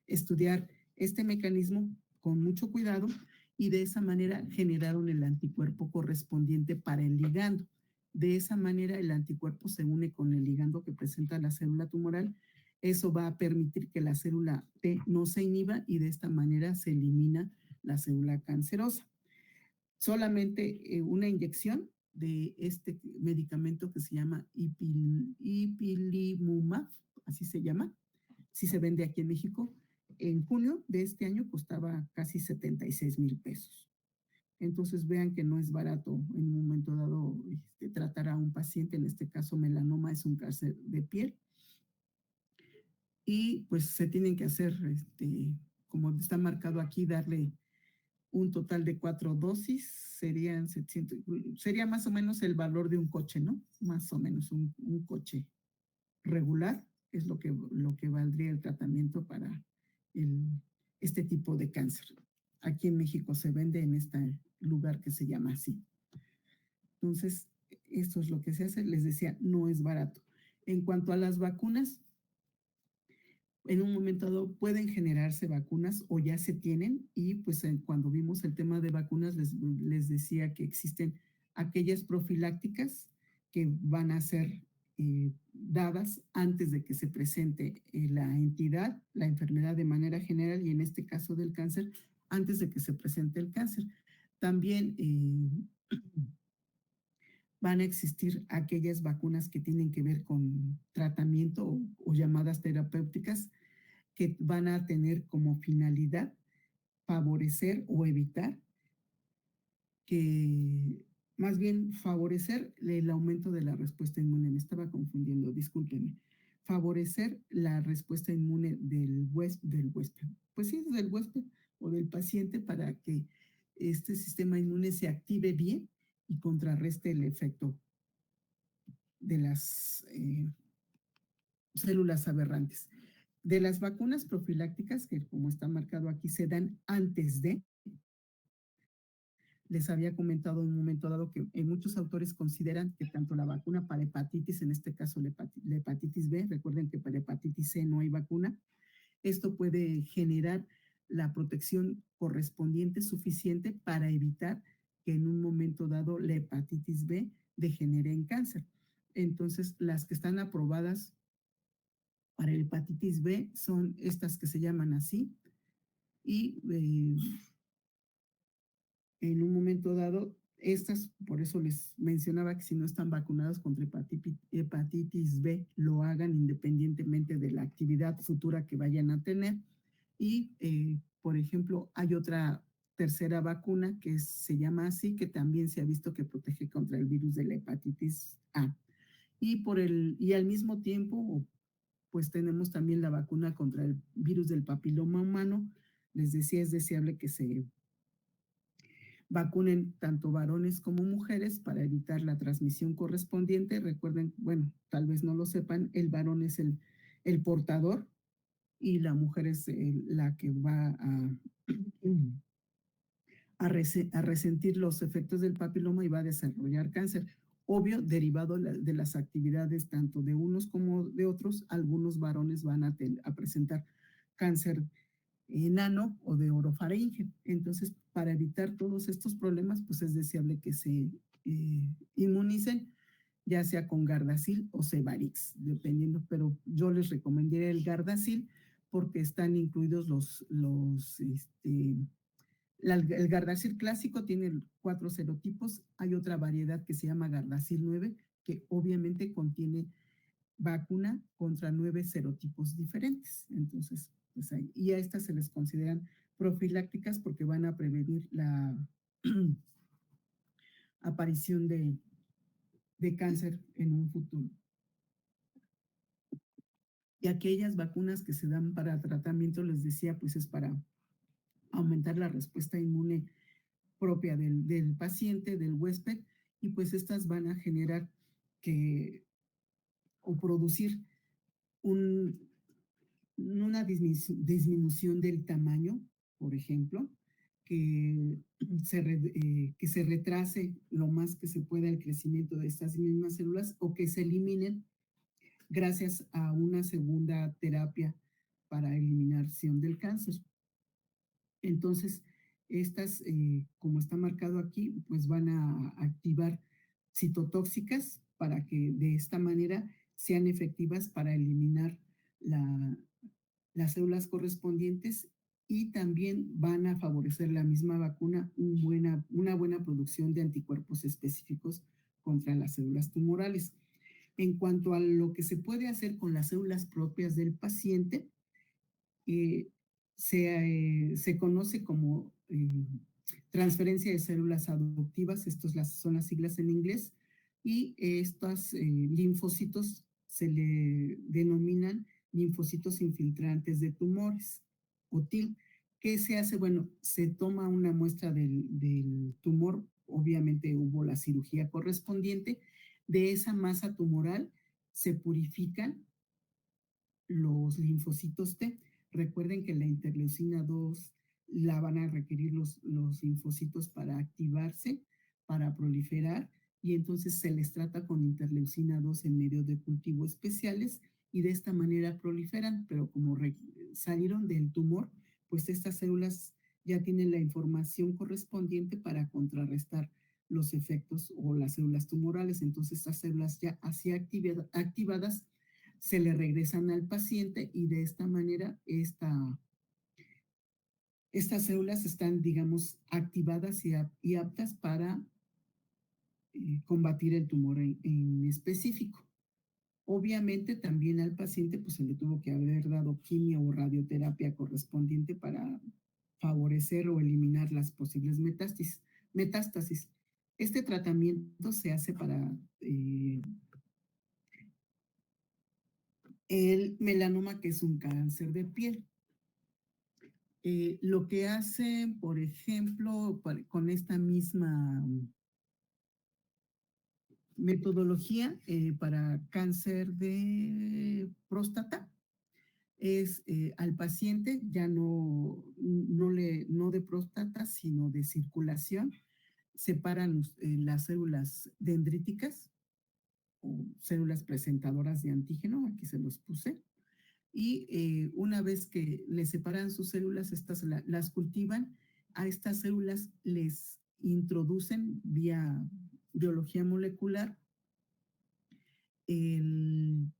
estudiar este mecanismo con mucho cuidado y de esa manera generaron el anticuerpo correspondiente para el ligando. De esa manera el anticuerpo se une con el ligando que presenta la célula tumoral. Eso va a permitir que la célula T no se inhiba y de esta manera se elimina la célula cancerosa. Solamente una inyección de este medicamento que se llama ipilimumab, así se llama, sí se vende aquí en México. En junio de este año costaba casi 76,000 pesos. Entonces vean que no es barato en un momento dado tratar a un paciente, en este caso melanoma es un cáncer de piel, y pues se tienen que hacer, como está marcado aquí, darle un total de 4 dosis, serían 700, sería más o menos el valor de un coche, ¿no? Más o menos un coche regular es lo que valdría el tratamiento para el, este tipo de cáncer. Aquí en México se vende en este lugar que se llama así. Entonces, esto es lo que se hace. Les decía, no es barato. En cuanto a las vacunas, en un momento dado pueden generarse vacunas o ya se tienen y pues cuando vimos el tema de vacunas les decía que existen aquellas profilácticas que van a ser dadas antes de que se presente la entidad, la enfermedad de manera general y en este caso del cáncer, antes de que se presente el cáncer. También van a existir aquellas vacunas que tienen que ver con tratamiento o llamadas terapéuticas que van a tener como finalidad favorecer o evitar que, más bien favorecer el aumento de la respuesta inmune. Me estaba confundiendo, discúlpenme. Favorecer la respuesta inmune del huésped. Pues sí, del huésped o del paciente para que este sistema inmune se active bien y contrarreste el efecto de las células aberrantes. De las vacunas profilácticas, que como está marcado aquí, se dan antes de, les había comentado en un momento dado que muchos autores consideran que tanto la vacuna para hepatitis, en este caso la hepatitis B, recuerden que para hepatitis C no hay vacuna, esto puede generar la protección correspondiente suficiente para evitar que en un momento dado la hepatitis B degenere en cáncer. Entonces, las que están aprobadas para el hepatitis B son estas que se llaman así y en un momento dado, estas, por eso les mencionaba que si no están vacunados contra hepatitis B, lo hagan independientemente de la actividad futura que vayan a tener. Y, por ejemplo, hay otra tercera vacuna que se llama así, que también se ha visto que protege contra el virus de la hepatitis A. Y al mismo tiempo, pues tenemos también la vacuna contra el virus del papiloma humano. Les decía, es deseable que se vacunen tanto varones como mujeres para evitar la transmisión correspondiente. Recuerden, bueno, tal vez no lo sepan, el varón es el portador y la mujer es la que va a resentir los efectos del papiloma y va a desarrollar cáncer. Obvio, derivado de las actividades tanto de unos como de otros, algunos varones van a presentar cáncer enano o de orofaringe. Entonces, para evitar todos estos problemas, pues es deseable que se inmunicen, ya sea con Gardasil o Cevarix, dependiendo, pero yo les recomendaría el Gardasil porque están incluidos el Gardasil clásico tiene 4 serotipos, hay otra variedad que se llama Gardasil 9, que obviamente contiene vacuna contra 9 serotipos diferentes. Entonces, pues ahí, y a estas se les consideran profilácticas porque van a prevenir la aparición de cáncer en un futuro. Y aquellas vacunas que se dan para tratamiento, les decía, pues es para aumentar la respuesta inmune propia del paciente, del huésped, y pues estas van a generar que o producir un, una disminución del tamaño, por ejemplo, que que se retrase lo más que se pueda el crecimiento de estas mismas células o que se eliminen gracias a una segunda terapia para eliminación del cáncer. Entonces, estas, como está marcado aquí, pues van a activar citotóxicas para que de esta manera sean efectivas para eliminar la, las células correspondientes y también van a favorecer la misma vacuna una buena producción de anticuerpos específicos contra las células tumorales. En cuanto a lo que se puede hacer con las células propias del paciente, eh, se conoce como transferencia de células adoptivas, son las siglas en inglés, y estos linfocitos se le denominan linfocitos infiltrantes de tumores, o TIL. ¿Qué se hace? Bueno, se toma una muestra del tumor, obviamente hubo la cirugía correspondiente, de esa masa tumoral se purifican los linfocitos T. Recuerden que la interleucina 2 la van a requerir los linfocitos para activarse, para proliferar, y entonces se les trata con interleucina 2 en medios de cultivo especiales y de esta manera proliferan, pero como salieron del tumor, pues estas células ya tienen la información correspondiente para contrarrestar los efectos o las células tumorales. Entonces estas células ya así activadas se le regresan al paciente y de esta manera estas células están, digamos, activadas y aptas para combatir el tumor en específico. Obviamente también al paciente pues se le tuvo que haber dado quimio o radioterapia correspondiente para favorecer o eliminar las posibles metástasis. Este tratamiento se hace para el melanoma, que es un cáncer de piel. Lo que hace, por ejemplo, con esta misma metodología para cáncer de próstata es al paciente ya no de próstata, sino de circulación, separan las células dendríticas o células presentadoras de antígeno, aquí se los puse, y una vez que le separan sus células, las cultivan, a estas células les introducen vía biología molecular el,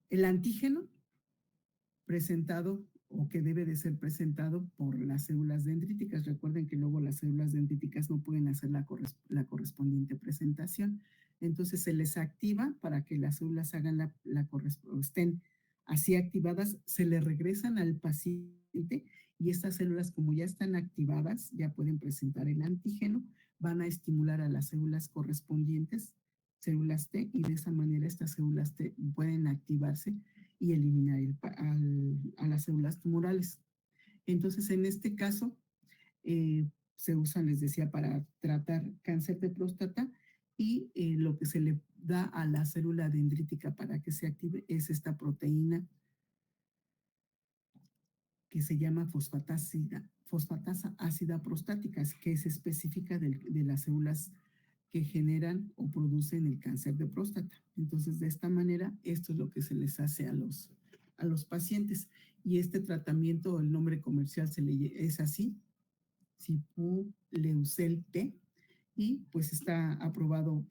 el antígeno presentado o que debe de ser presentado por las células dendríticas. Recuerden que luego las células dendríticas no pueden hacer la correspondiente presentación. Entonces se les activa para que las células hagan estén así activadas, se le regresan al paciente y estas células, como ya están activadas, ya pueden presentar el antígeno, van a estimular a las células correspondientes, células T, y de esa manera estas células T pueden activarse y eliminar a las células tumorales. Entonces, en este caso, se usan, les decía, para tratar cáncer de próstata y lo que se le da a la célula dendrítica para que se active es esta proteína que se llama fosfatasa ácida prostática, que es específica de las células que generan o producen el cáncer de próstata. Entonces, de esta manera, esto es lo que se les hace a los pacientes. Y este tratamiento, el nombre comercial es así, Sipuleucel T, y pues está aprobado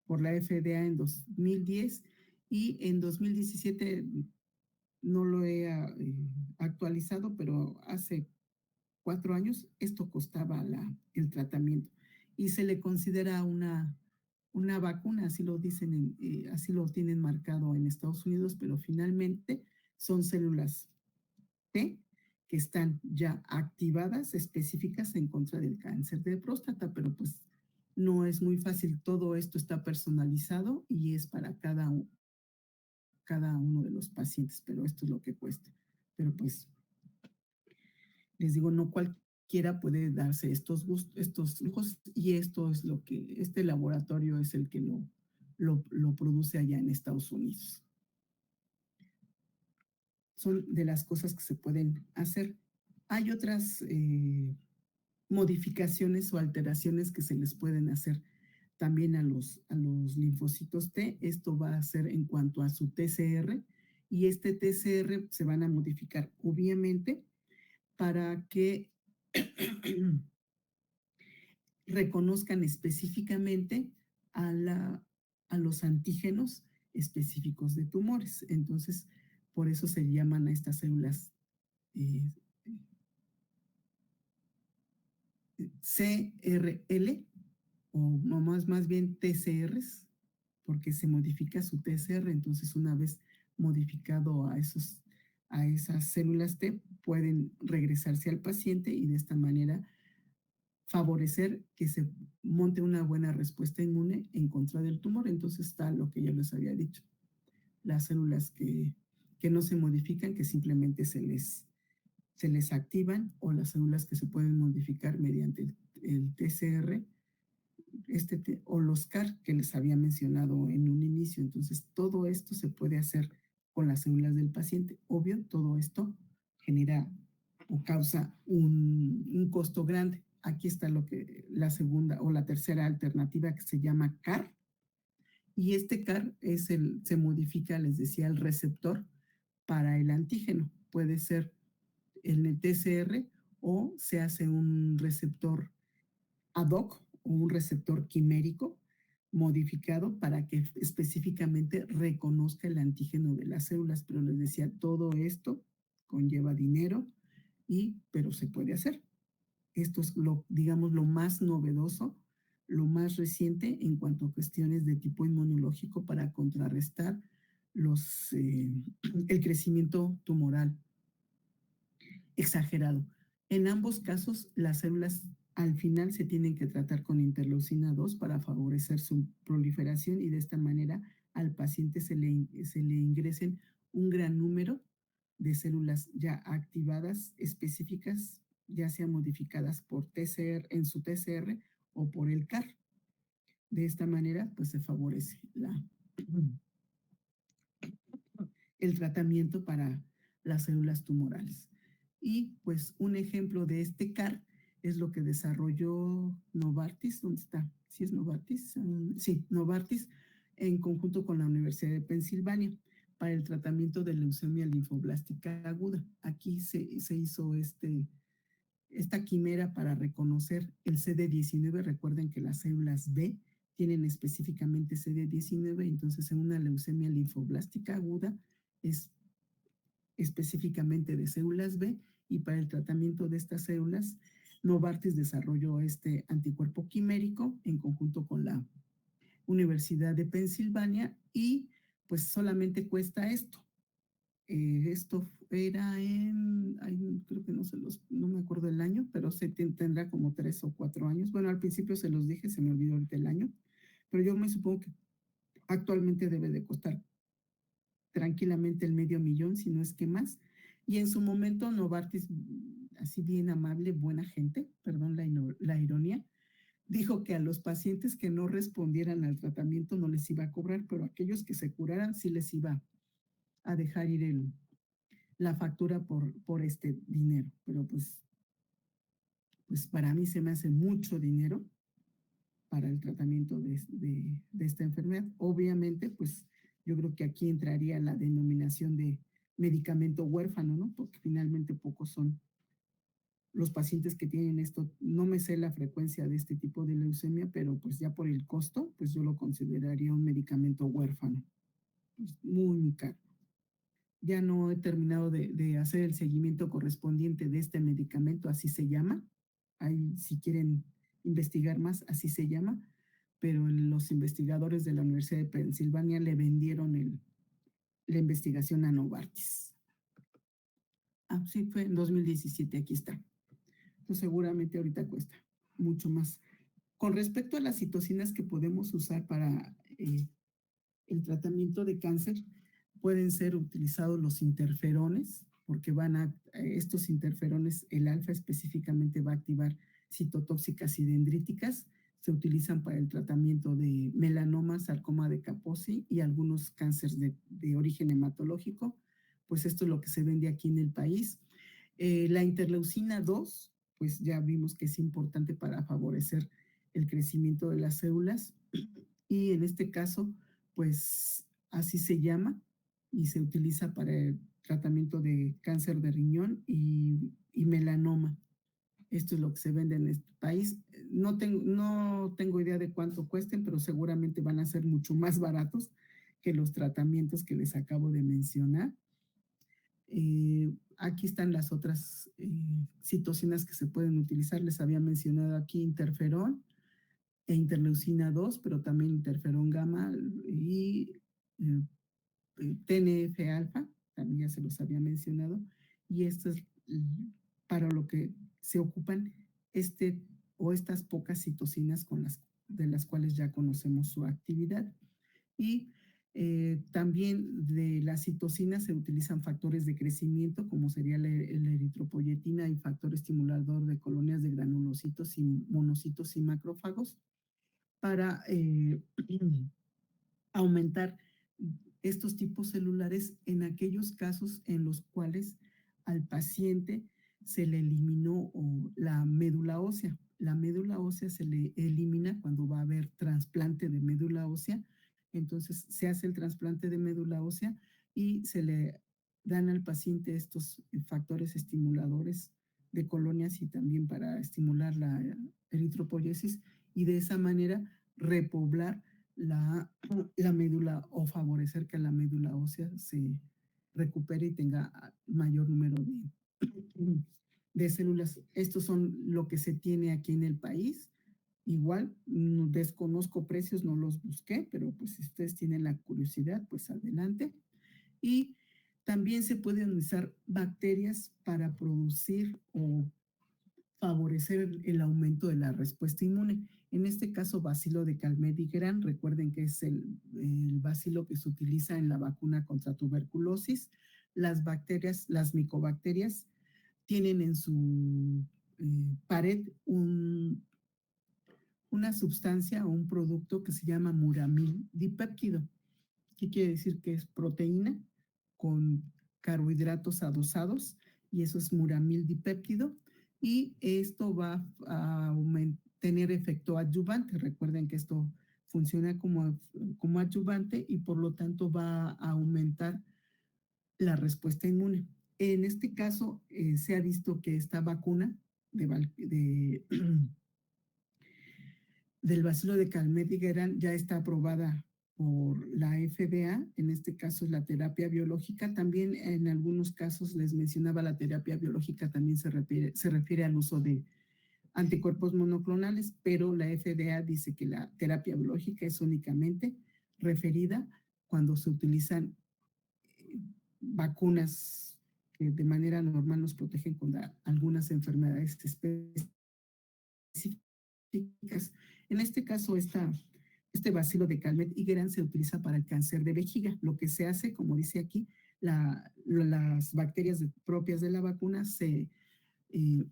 por la FDA en 2010, y en 2017 no lo he actualizado, pero hace 4 años esto costaba el tratamiento, y se le considera una vacuna, así lo dicen, así lo tienen marcado en Estados Unidos, pero finalmente son células T que están ya activadas, específicas en contra del cáncer de próstata, pero pues no es muy fácil. Todo esto está personalizado y es para cada uno de los pacientes, pero esto es lo que cuesta. Pero pues les digo, no cualquiera puede darse estos lujos, y esto es lo que este laboratorio es el que lo produce allá en Estados Unidos. Son de las cosas que se pueden hacer. Hay otras modificaciones o alteraciones que se les pueden hacer también a los linfocitos T. Esto va a ser en cuanto a su TCR, y este TCR se van a modificar obviamente para que reconozcan específicamente a los antígenos específicos de tumores. Entonces, por eso se llaman a estas células eh, CRL, o más bien TCRs, porque se modifica su TCR. Entonces, una vez modificado a esas células T, pueden regresarse al paciente y de esta manera favorecer que se monte una buena respuesta inmune en contra del tumor. Entonces está lo que yo les había dicho, las células que no se modifican, que simplemente se les activan, o las células que se pueden modificar mediante el TCR, o los CAR que les había mencionado en un inicio. Entonces, todo esto se puede hacer con las células del paciente. Obvio, todo esto genera o causa un costo grande. Aquí está la segunda o la tercera alternativa, que se llama CAR, y este CAR se modifica, les decía, el receptor para el antígeno. Puede ser en el TCR, o se hace un receptor ad hoc o un receptor quimérico modificado para que específicamente reconozca el antígeno de las células. Pero les decía, todo esto conlleva dinero, pero se puede hacer. Esto es digamos, lo más novedoso, lo más reciente en cuanto a cuestiones de tipo inmunológico para contrarrestar el crecimiento tumoral exagerado. En ambos casos, las células al final se tienen que tratar con interleucina 2 para favorecer su proliferación, y de esta manera al paciente se le ingresen un gran número de células ya activadas, específicas, ya sean modificadas por TCR, en su TCR, o por el CAR. De esta manera, pues se favorece el tratamiento para las células tumorales. Y pues un ejemplo de este CAR es lo que desarrolló Novartis. ¿Dónde está? ¿Sí es Novartis? Sí, Novartis, en conjunto con la Universidad de Pensilvania, para el tratamiento de leucemia linfoblástica aguda. Aquí se hizo esta quimera para reconocer el CD19. Recuerden que las células B tienen específicamente CD19, entonces en una leucemia linfoblástica aguda es específicamente de células B, y para el tratamiento de estas células, Novartis desarrolló este anticuerpo quimérico en conjunto con la Universidad de Pensilvania, y pues solamente cuesta esto. Esto era creo que no me acuerdo el año, pero tendrá como 3 o 4 años. Bueno, al principio se los dije, se me olvidó ahorita el año, pero yo me supongo que actualmente debe de costar tranquilamente el $500,000, si no es que más. Y en su momento Novartis, así bien amable, buena gente, perdón la ironía, dijo que a los pacientes que no respondieran al tratamiento no les iba a cobrar, pero a aquellos que se curaran sí les iba a dejar ir la factura por este dinero. Pero pues para mí se me hace mucho dinero para el tratamiento de esta enfermedad. Obviamente, pues yo creo que aquí entraría la denominación de medicamento huérfano, ¿no? Porque finalmente pocos son los pacientes que tienen esto, no me sé la frecuencia de este tipo de leucemia, pero pues ya por el costo, pues yo lo consideraría un medicamento huérfano, pues muy, muy caro. Ya no he terminado de hacer el seguimiento correspondiente de este medicamento, así se llama. Ahí, si quieren investigar más, así se llama. Pero los investigadores de la Universidad de Pensilvania le vendieron la investigación a Novartis. Ah, sí, fue en 2017, aquí está. Pues seguramente ahorita cuesta mucho más. Con respecto a las citocinas que podemos usar para el tratamiento de cáncer, pueden ser utilizados los interferones, porque estos interferones, el alfa específicamente va a activar citotóxicas y dendríticas, se utilizan para el tratamiento de melanoma, sarcoma de Kaposi y algunos cánceres de origen hematológico, pues esto es lo que se vende aquí en el país. La interleucina 2, pues ya vimos que es importante para favorecer el crecimiento de las células y en este caso, pues así se llama y se utiliza para el tratamiento de cáncer de riñón y melanoma. Esto es lo que se vende en este país. No tengo idea de cuánto cuesten, pero seguramente van a ser mucho más baratos que los tratamientos que les acabo de mencionar. Aquí están las otras citocinas que se pueden utilizar. Les había mencionado aquí interferón e interleucina 2, pero también interferón gamma y eh, TNF-alfa, también ya se los había mencionado. Y esto es para lo que se ocupan este o estas pocas citocinas de las cuales ya conocemos su actividad. Y también de las citocinas se utilizan factores de crecimiento, como sería la eritropoyetina y factor estimulador de colonias de granulocitos y monocitos y macrófagos para aumentar estos tipos celulares en aquellos casos en los cuales al paciente se le eliminó la médula ósea. La médula ósea se le elimina cuando va a haber trasplante de médula ósea. Entonces se hace el trasplante de médula ósea y se le dan al paciente estos factores estimuladores de colonias y también para estimular la eritropoyesis y de esa manera repoblar la médula o favorecer que la médula ósea se recupere y tenga mayor número de células. Estos son lo que se tiene aquí en el país. Igual, desconozco precios, no los busqué, pero pues si ustedes tienen la curiosidad, pues adelante. Y también se pueden usar bacterias para producir o favorecer el aumento de la respuesta inmune. En este caso, bacilo de Calmette-Guerin, recuerden que es el bacilo que se utiliza en la vacuna contra tuberculosis. Las bacterias, las micobacterias, tienen en su pared una sustancia o un producto que se llama muramil dipéptido. ¿Qué quiere decir? Que es proteína con carbohidratos adosados y eso es muramil dipéptido y esto va a tener efecto adyuvante. Recuerden que esto funciona como adyuvante y por lo tanto va a aumentar la respuesta inmune. En este caso, se ha visto que esta vacuna de del bacilo de Calmette-Guerin ya está aprobada por la FDA, en este caso es la terapia biológica. También en algunos casos les mencionaba la terapia biológica, también se refiere al uso de anticuerpos monoclonales, pero la FDA dice que la terapia biológica es únicamente referida cuando se utilizan vacunas que de manera normal nos protegen contra algunas enfermedades específicas. En este caso, este bacilo de Calmette-Guerin se utiliza para el cáncer de vejiga. Lo que se hace, como dice aquí, las bacterias propias de la vacuna se eh,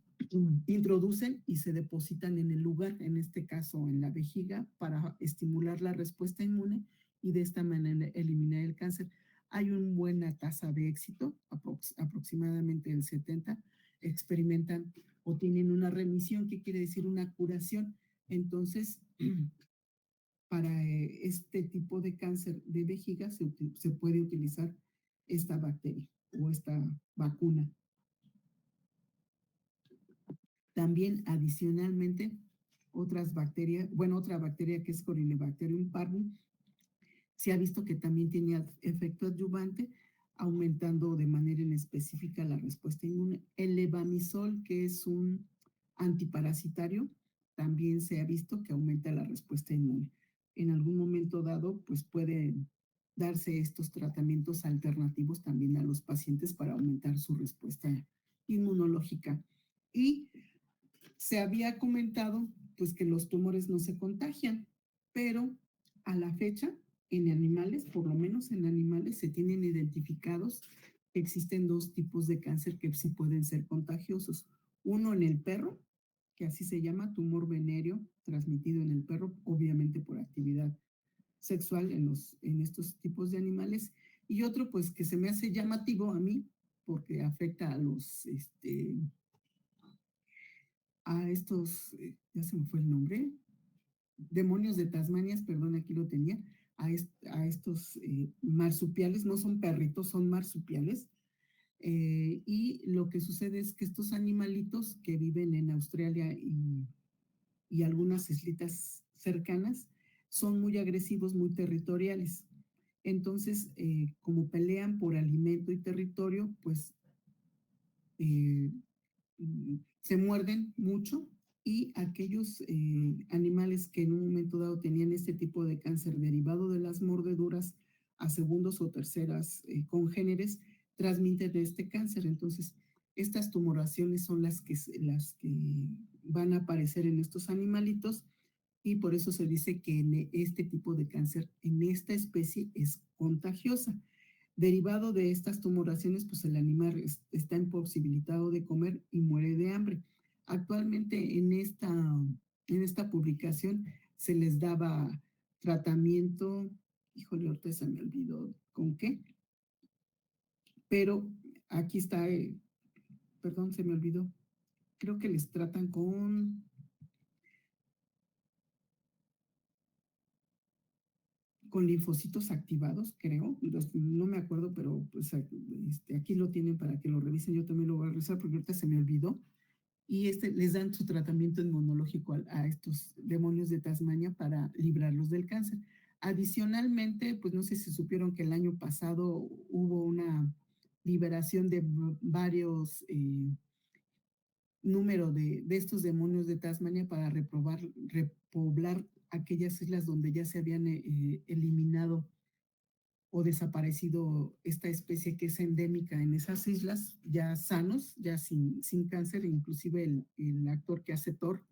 introducen y se depositan en el lugar, en este caso en la vejiga, para estimular la respuesta inmune y de esta manera eliminar el cáncer. Hay una buena tasa de éxito, aproximadamente el 70%, experimentan o tienen una remisión, que quiere decir una curación. Entonces, para este tipo de cáncer de vejiga se puede utilizar esta bacteria o esta vacuna. También adicionalmente otras bacterias, bueno, otra bacteria que es Corynebacterium parvum, se ha visto que también tiene efecto adyuvante, aumentando de manera inespecífica la respuesta inmune. El levamisol, que es un antiparasitario, también se ha visto que aumenta la respuesta inmune. En algún momento dado, pues pueden darse estos tratamientos alternativos también a los pacientes para aumentar su respuesta inmunológica. Y se había comentado pues que los tumores no se contagian, pero a la fecha en animales, por lo menos en animales, se tienen identificados que existen dos tipos de cáncer que sí pueden ser contagiosos. Uno en el perro, que así se llama tumor venéreo, transmitido en el perro, obviamente por actividad sexual en estos tipos de animales, y otro pues que se me hace llamativo a mí porque afecta a a estos, ya se me fue el nombre, demonios de Tasmania, perdón, aquí lo tenía, a estos marsupiales, no son perritos, son marsupiales. Y lo que sucede es que estos animalitos que viven en Australia y algunas islitas cercanas son muy agresivos, muy territoriales. Entonces, como pelean por alimento y territorio, pues eh, se muerden mucho y aquellos animales que en un momento dado tenían este tipo de cáncer derivado de las mordeduras a segundos o terceras congéneres transmiten este cáncer. Entonces, estas tumoraciones son las que van a aparecer en estos animalitos y por eso se dice que en este tipo de cáncer en esta especie es contagiosa. Derivado de estas tumoraciones, pues el animal está imposibilitado de comer y muere de hambre. Actualmente en esta publicación se les daba tratamiento, híjole, ahorita se me olvidó con qué, pero aquí está, perdón, se me olvidó. Creo que les tratan con linfocitos activados, creo. No me acuerdo, pero pues aquí lo tienen para que lo revisen. Yo también lo voy a revisar porque ahorita se me olvidó. Y les dan su tratamiento inmunológico a estos demonios de Tasmania para librarlos del cáncer. Adicionalmente, pues no sé si supieron que el año pasado hubo una liberación de varios números de estos demonios de Tasmania para repoblar aquellas islas donde ya se habían eliminado o desaparecido esta especie que es endémica en esas islas, ya sanos, ya sin cáncer. Inclusive el actor que hace Thor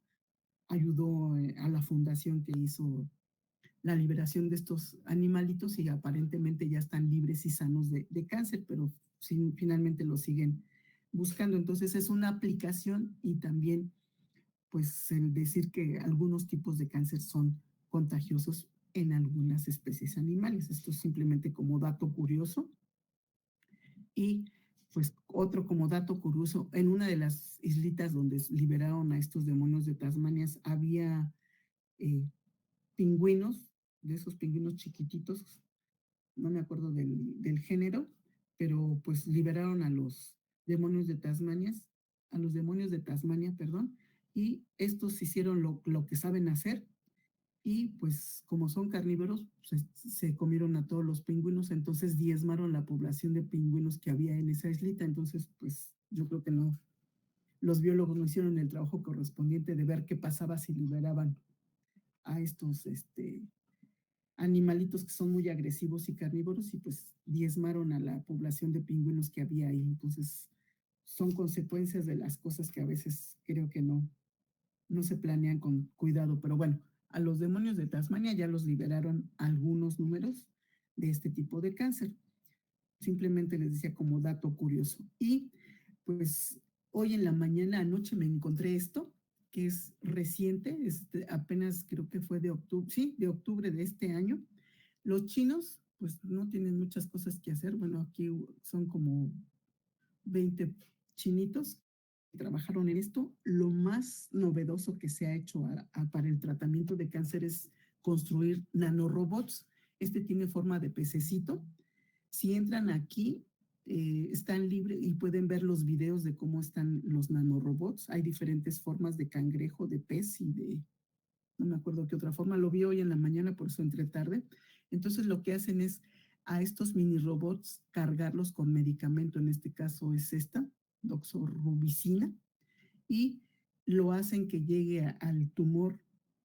ayudó a la fundación que hizo la liberación de estos animalitos y aparentemente ya están libres y sanos de cáncer, pero finalmente lo siguen buscando. Entonces es una aplicación y también pues el decir que algunos tipos de cáncer son contagiosos en algunas especies animales. Esto es simplemente como dato curioso. Y pues otro como dato curioso, en una de las islitas donde liberaron a estos demonios de Tasmania había eh, pingüinos, de esos pingüinos chiquititos, no me acuerdo del género, pero pues liberaron a los demonios de Tasmania, perdón, y estos hicieron lo que saben hacer y pues como son carnívoros, se comieron a todos los pingüinos, entonces diezmaron la población de pingüinos que había en esa islita. Entonces pues yo creo que no, los biólogos no hicieron el trabajo correspondiente de ver qué pasaba si liberaban a estos animalitos que son muy agresivos y carnívoros y pues diezmaron a la población de pingüinos que había ahí. Entonces son consecuencias de las cosas que a veces creo que no se planean con cuidado, pero bueno, a los demonios de Tasmania ya los liberaron algunos números de este tipo de cáncer. Simplemente les decía como dato curioso. Y pues hoy en la mañana, anoche me encontré esto, que es reciente, apenas creo que fue de octubre, sí, de octubre de este año. Los chinos pues no tienen muchas cosas que hacer. Bueno, aquí son como 20 chinitos que trabajaron en esto. Lo más novedoso que se ha hecho para el tratamiento de cáncer es construir nanorobots. Este tiene forma de pececito. Si entran aquí, están libres y pueden ver los videos de cómo están los nanorobots. Hay diferentes formas de cangrejo, de pez y de, no me acuerdo qué otra forma. Lo vi hoy en la mañana, por eso entré tarde. Entonces lo que hacen es a estos mini robots cargarlos con medicamento, en este caso es esta, doxorubicina, y lo hacen que llegue al tumor.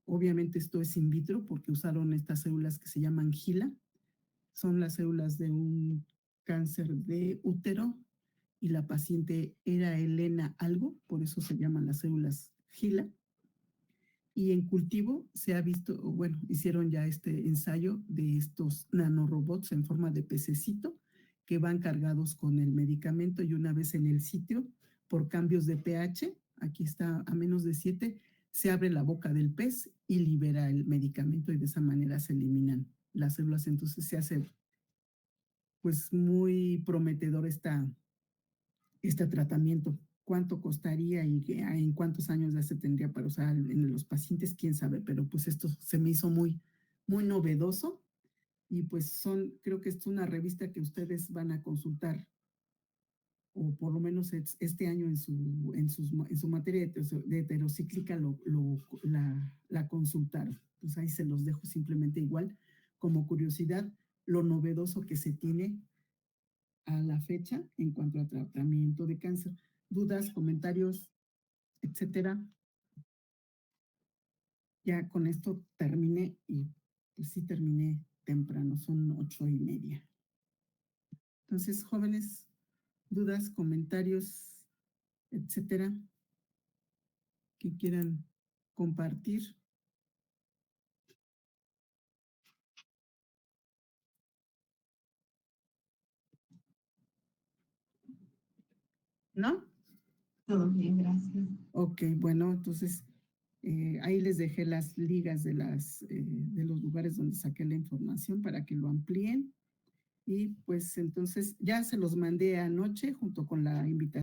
Obviamente esto es in vitro porque usaron estas células que se llaman GILA, son las células de un cáncer de útero y la paciente era Elena algo, por eso se llaman las células GILA. Y en cultivo se ha visto, bueno, hicieron ya este ensayo de estos nanorobots en forma de pececito que van cargados con el medicamento y una vez en el sitio, por cambios de pH, aquí está a -7, se abre la boca del pez y libera el medicamento y de esa manera se eliminan las células. Entonces se hace pues muy prometedor este tratamiento. ¿Cuánto costaría y en cuántos años ya se tendría para usar en los pacientes? Quién sabe, pero pues esto se me hizo muy novedoso y pues creo que es una revista que ustedes van a consultar o por lo menos este año en su materia de heterocíclica la consultaron. Pues ahí se los dejo simplemente igual como curiosidad lo novedoso que se tiene a la fecha en cuanto a tratamiento de cáncer. Dudas, comentarios, etcétera. Ya con esto terminé y pues sí terminé temprano, son 8:30. Entonces, jóvenes, dudas, comentarios, etcétera, que quieran compartir, ¿no? Todo bien, gracias. Ok, bueno, entonces ahí les dejé las ligas de los lugares donde saqué la información para que lo amplíen. Y pues entonces ya se los mandé anoche junto con la invitación.